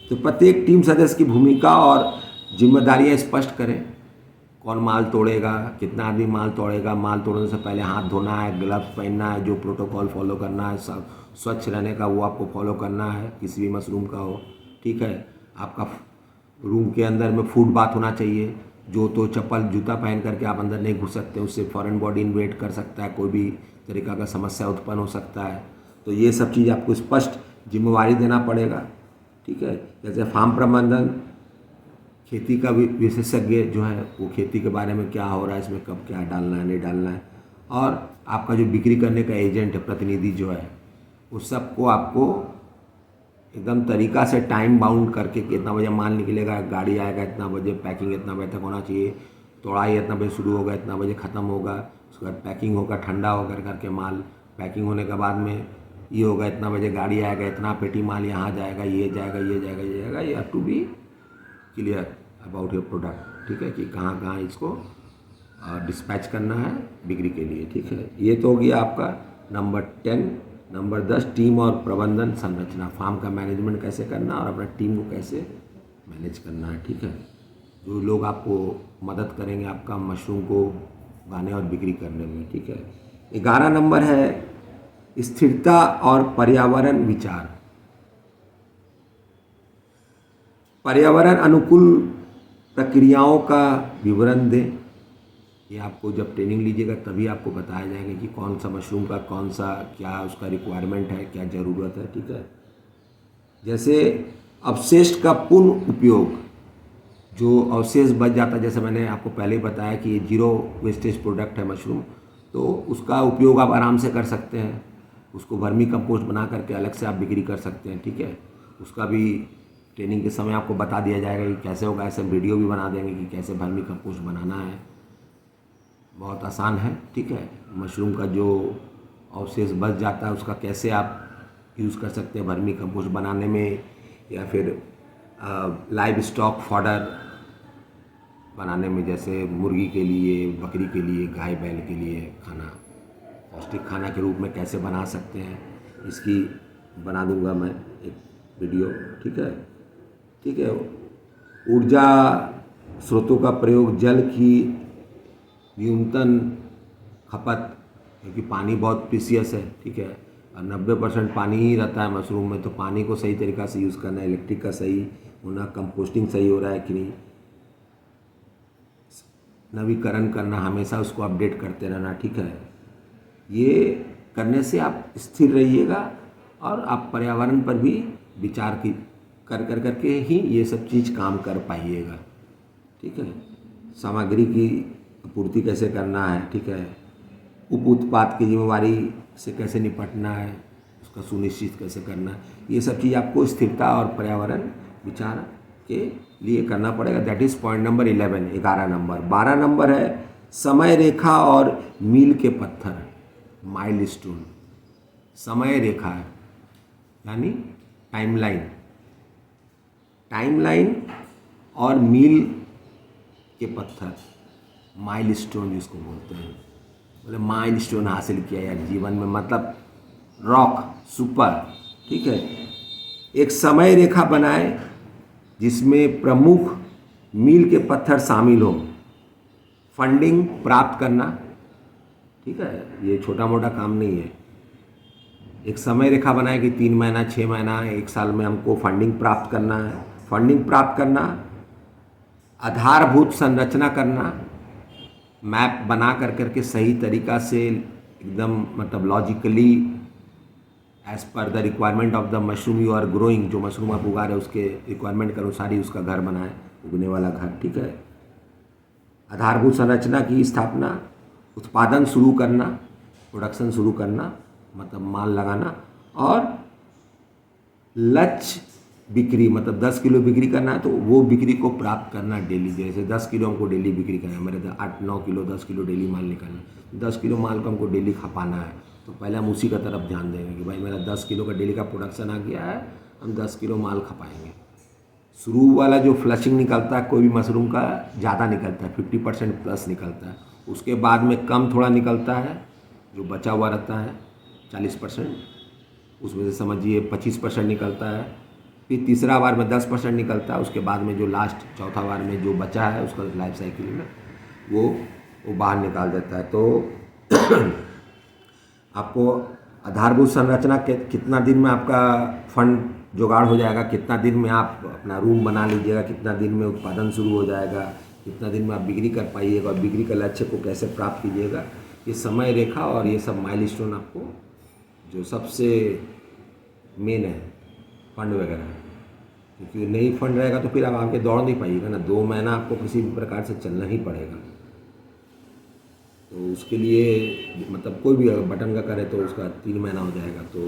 तो प्रत्येक टीम सदस्य की भूमिका और जिम्मेदारियां स्पष्ट करें। कौन माल तोड़ेगा, कितना आदमी माल तोड़ेगा, माल तोड़ने से पहले हाथ धोना है, ग्लव्स पहनना है, जो प्रोटोकॉल फॉलो करना है, सब स्वच्छ रहने का वो आपको फॉलो करना है, किसी भी मशरूम का हो, ठीक है। आपका रूम के अंदर में फूड बाथ होना चाहिए। जो तो चप्पल जूता पहन करके आप अंदर नहीं घुस सकते, उससे फॉरेन बॉडी इन्वेड कर सकता है, कोई भी तरीका का समस्या उत्पन्न हो सकता है। तो ये सब चीज़ आपको स्पष्ट जिम्मेवारी देना पड़ेगा, ठीक है। जैसे फार्म प्रबंधन, खेती का विशेषज्ञ जो है वो खेती के बारे में क्या हो रहा है, इसमें कब क्या डालना है, नहीं डालना है, और आपका जो बिक्री करने का एजेंट है, प्रतिनिधि जो है, उस सबको आपको एकदम तरीक़ा से टाइम बाउंड करके कि इतना बजे माल निकलेगा, गाड़ी आएगा इतना बजे, पैकिंग इतना बजे तक होना चाहिए, तोड़ाई इतना बजे शुरू होगा, इतना बजे ख़त्म होगा, उसके बाद पैकिंग होगा, ठंडा होकर करके माल पैकिंग होने के बाद में ये होगा, इतना बजे गाड़ी आएगा, इतना पेटी माल यहाँ जाएगा, ये जाएगा, ये जाएगा, ये जाएगा। ये have to be clear about your product, ठीक है, कि कहाँ कहाँ इसको डिस्पैच करना है बिक्री के लिए, ठीक है। ये तो हो गया आपका नंबर 10। नंबर 10 टीम और प्रबंधन संरचना, फार्म का मैनेजमेंट कैसे करना और अपना टीम को कैसे मैनेज करना है, ठीक है। जो लोग आपको मदद करेंगे आपका मशरूम को उगाने और बिक्री करने में, ठीक है। 11 नंबर है स्थिरता और पर्यावरण विचार। पर्यावरण अनुकूल प्रक्रियाओं का विवरण दें, ये आपको जब ट्रेनिंग लीजिएगा तभी आपको बताया जाएगा कि कौन सा मशरूम का कौन सा क्या उसका रिक्वायरमेंट है, क्या ज़रूरत है। ठीक है, जैसे अवशेष का पुनः उपयोग, जो अवशेष बच जाता है, जैसे मैंने आपको पहले ही बताया कि ये जीरो वेस्टेज प्रोडक्ट है मशरूम, तो उसका उपयोग आप आराम से कर सकते हैं। उसको वर्मी कंपोस्ट बना करके अलग से आप बिक्री कर सकते हैं। ठीक है, उसका भी ट्रेनिंग के समय आपको बता दिया जाएगा कि कैसे होगा। ऐसे वीडियो भी बना देंगे कि कैसे वर्मी कंपोस्ट बनाना है, बहुत आसान है। ठीक है, मशरूम का जो अवशेष बच जाता है उसका कैसे आप यूज़ कर सकते हैं वर्मी कंपोस्ट बनाने में, या फिर लाइव स्टॉक फॉडर बनाने में, जैसे मुर्गी के लिए, बकरी के लिए, गाय बैल के लिए खाना, पौष्टिक खाना के रूप में कैसे बना सकते हैं, इसकी बना दूंगा मैं एक वीडियो। ठीक है, ठीक है। ऊर्जा स्रोतों का प्रयोग, जल की न्यूनतम खपत, क्योंकि पानी बहुत प्रीसियस है। ठीक है, और 90% पानी ही रहता है मशरूम में, तो पानी को सही तरीक़ा से यूज़ करना, इलेक्ट्रिक का सही होना, कंपोस्टिंग सही हो रहा है कि नहीं, नवीकरण करना, हमेशा उसको अपडेट करते रहना। ठीक है, ये करने से आप स्थिर रहिएगा और आप पर्यावरण पर भी विचार की करके ही ये सब चीज़ काम कर पाइएगा। ठीक है, सामग्री की आपूर्ति कैसे करना है। ठीक है, उप उत्पाद की जिम्मेवारी से कैसे निपटना है, उसका सुनिश्चित कैसे करना है, ये सब चीज़ आपको स्थिरता और पर्यावरण विचार के लिए करना पड़ेगा। That is point number 11। 11 number. 12 number है समय रेखा और मील के पत्थर, माइलस्टोन। समय रेखा है यानी टाइमलाइन, टाइमलाइन और मील के पत्थर, माइलस्टोन जिसको बोलते हैं। बोले माइलस्टोन हासिल किया यार जीवन में, मतलब रॉक सुपर। ठीक है, एक समय रेखा बनाएं जिसमें प्रमुख मील के पत्थर शामिल हो। फंडिंग प्राप्त करना, ठीक है, ये छोटा मोटा काम नहीं है। एक समय रेखा बनाए कि 3 महीना, 6 महीना, 1 साल में हमको फंडिंग प्राप्त करना है। फंडिंग प्राप्त करना, आधारभूत संरचना करना, मैप बना करके सही तरीक़ा से एकदम, मतलब logically as per the requirement of the mushroom you are growing, जो मशरूम आप उगा रहे हैं उसके रिक्वायरमेंट के अनुसार ही उसका घर बनाएं, उगने वाला घर। ठीक है, आधारभूत संरचना की स्थापना, उत्पादन शुरू करना, प्रोडक्शन शुरू करना, मतलब माल लगाना, और लक्ष्य बिक्री, मतलब 10 किलो बिक्री करना है तो वो बिक्री को प्राप्त करना डेली। जैसे 10 किलो हमको डेली बिक्री करना है, मेरे 8-9 किलो 10 किलो डेली माल निकालना है, 10 किलो माल को हमको डेली खपाना है, तो पहले हम उसी का तरफ ध्यान देंगे कि भाई मेरा 10 किलो का डेली का प्रोडक्शन आ गया है, हम 10 किलो माल खपाएंगे। शुरू वाला जो फ्लशिंग निकलता है कोई भी मशरूम का ज़्यादा निकलता है, 50% प्लस निकलता है। उसके बाद में कम थोड़ा निकलता है, जो बचा हुआ रहता है 40%, उसमें से समझिए 25% निकलता है। फिर तीसरा बार में 10% निकलता है। उसके बाद में जो लास्ट चौथा बार में जो बचा है उसका लाइफ साइकिल में वो बाहर निकाल देता है। तो आपको आधारभूत संरचना के कितना दिन में आपका फंड जुगाड़ हो जाएगा, कितना दिन में आप अपना रूम बना लीजिएगा, कितना दिन में उत्पादन शुरू हो जाएगा, कितना दिन में आप बिक्री कर पाइएगा, और बिक्री के लक्ष्य को कैसे प्राप्त कीजिएगा, ये समय रेखा और ये सब माइलस्टोन आपको जो सबसे मेन है फंड वगैरह, क्योंकि नहीं फंड रहेगा तो फिर आप आगे दौड़ नहीं पाइएगा ना। 2 महीना आपको किसी भी प्रकार से चलना ही पड़ेगा। तो उसके लिए मतलब कोई भी अगर बटन का करे तो उसका 3 महीना हो जाएगा, तो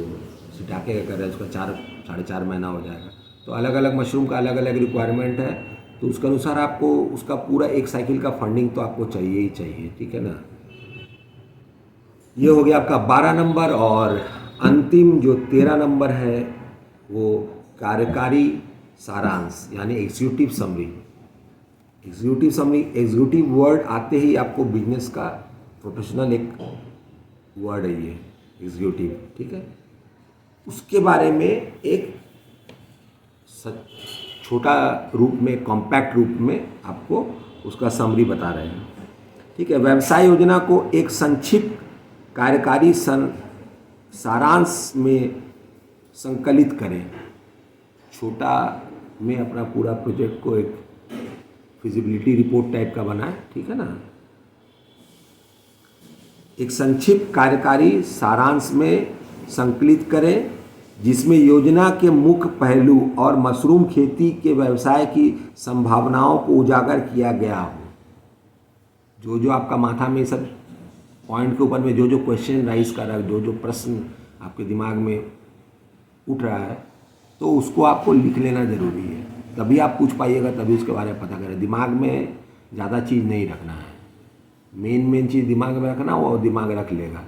सिटाके का करे उसका 4-4.5 महीना हो जाएगा। तो अलग अलग मशरूम का अलग अलग रिक्वायरमेंट है, तो उसके अनुसार आपको उसका पूरा एक साइकिल का फंडिंग तो आपको चाहिए ही चाहिए। ठीक है ना, ये हो गया आपका 12 नंबर। और अंतिम जो 13 नंबर है वो कार्यकारी सारांश यानी executive summary. Executive summary, executive word आते ही आपको बिजनेस का प्रोफेशनल एक वर्ड है ये एग्जीक्यूटिव। ठीक है, उसके बारे में एक छोटा रूप में, कॉम्पैक्ट रूप में आपको उसका समरी बता रहे हैं। ठीक है, व्यवसाय योजना को एक संक्षिप्त कार्यकारी सारांश में संकलित करें। छोटा में अपना पूरा प्रोजेक्ट को एक फिजिबिलिटी रिपोर्ट टाइप का बनाएं। ठीक है ना, एक संक्षिप्त कार्यकारी सारांश में संकलित करें जिसमें योजना के मुख्य पहलू और मशरूम खेती के व्यवसाय की संभावनाओं को उजागर किया गया हो। जो जो आपका माथा में सब पॉइंट के ऊपर में जो जो क्वेश्चन राइज कर रहा है, जो जो प्रश्न आपके दिमाग में उठ रहा है, तो उसको आपको लिख लेना ज़रूरी है, तभी आप पूछ पाइएगा, तभी उसके बारे में पता करें। दिमाग में ज़्यादा चीज़ नहीं रखना है, मेन चीज़ दिमाग में रखना, वो दिमाग रख लेगा।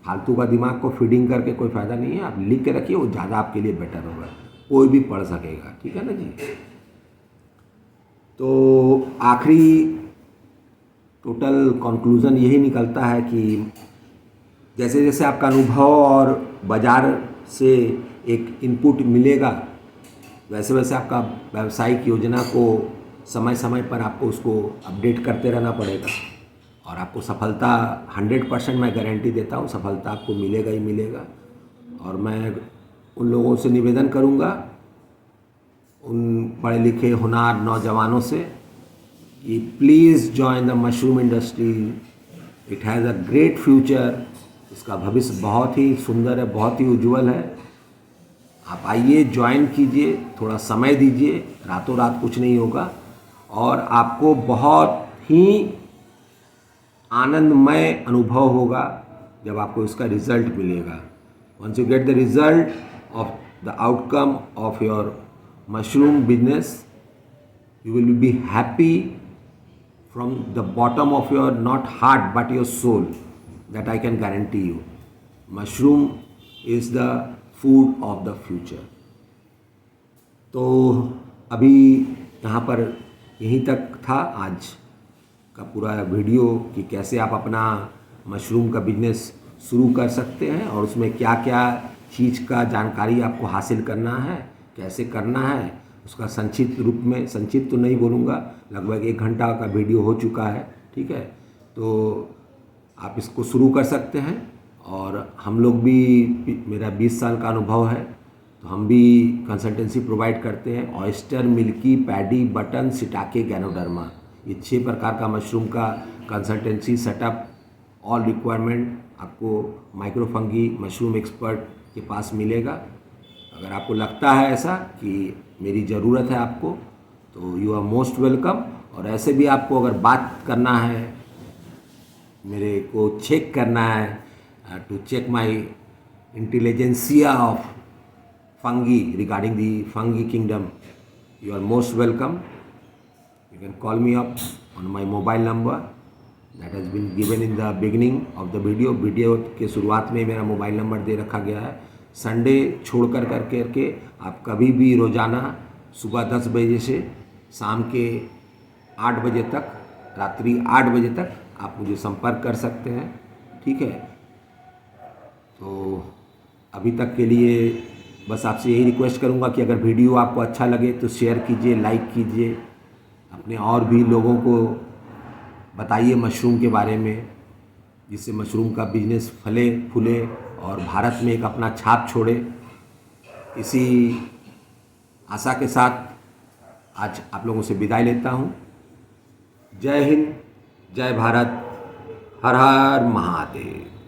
फालतू का दिमाग को फीडिंग करके कोई फ़ायदा नहीं है। आप लिख के रखिए, वो ज़्यादा आपके लिए बेटर होगा, कोई भी पढ़ सकेगा। ठीक है ना जी। तो आखिरी टोटल कंक्लूज़न यही निकलता है कि जैसे जैसे आपका अनुभव और बाज़ार से एक इनपुट मिलेगा, वैसे वैसे आपका व्यावसायिक योजना को समय समय पर आपको उसको अपडेट करते रहना पड़ेगा, और आपको सफलता 100% मैं गारंटी देता हूँ, सफलता आपको मिलेगा ही मिलेगा। और मैं उन लोगों से निवेदन करूँगा, उन पढ़े लिखे होनहार नौजवानों से, कि please join the mushroom industry, it has a great future. इसका भविष्य बहुत ही सुंदर है, बहुत ही उज्जवल है। आप आइए, ज्वाइन कीजिए, थोड़ा समय दीजिए, रातों रात कुछ नहीं होगा, और आपको बहुत ही आनंदमय अनुभव होगा जब आपको इसका रिजल्ट मिलेगा। Once you get the result of the outcome of your mushroom business, you will be happy from the bottom of your not heart but your soul, that I can guarantee you. Mushroom is the food of the future. तो अभी यहाँ पर यहीं तक था आज का पूरा वीडियो, कि कैसे आप अपना मशरूम का बिजनेस शुरू कर सकते हैं और उसमें क्या क्या चीज़ का जानकारी आपको हासिल करना है, कैसे करना है, उसका संक्षिप्त रूप में, संक्षिप्त तो नहीं बोलूँगा, लगभग 1 घंटा का वीडियो हो चुका है। ठीक है, तो आप इसको शुरू कर सकते हैं। और हम लोग भी, मेरा 20 साल का अनुभव है, तो हम भी कंसल्टेंसी प्रोवाइड करते हैं। Oyster, milky, paddy, button, shiitake, ganoderma, ये 6 प्रकार का मशरूम का कंसल्टेंसी सेटअप, ऑल रिक्वायरमेंट आपको माइक्रोफंगी मशरूम एक्सपर्ट के पास मिलेगा। अगर आपको लगता है ऐसा कि मेरी ज़रूरत है आपको, तो यू आर मोस्ट वेलकम। और ऐसे भी आपको अगर बात करना है, मेरे को चेक करना है, to check my intelligentsia of fungi regarding the fungi kingdom, you are most welcome. You can call me up on my mobile number that has been given in the beginning of the video. Video के शुरुआत में मेरा mobile number दे रखा गया है। Sunday छोड़ करके आप कभी भी रोज़ाना सुबह 10 बजे से शाम के 8 बजे तक, रात्रि 8 बजे तक आप मुझे संपर्क कर सकते हैं। ठीक है, तो अभी तक के लिए बस आपसे यही रिक्वेस्ट करूंगा कि अगर वीडियो आपको अच्छा लगे तो शेयर कीजिए, लाइक कीजिए, अपने और भी लोगों को बताइए मशरूम के बारे में, जिससे मशरूम का बिजनेस फले फूले और भारत में एक अपना छाप छोड़े। इसी आशा के साथ आज आप लोगों से विदाई लेता हूँ। जय हिंद, जय भारत, हर हर महादेव।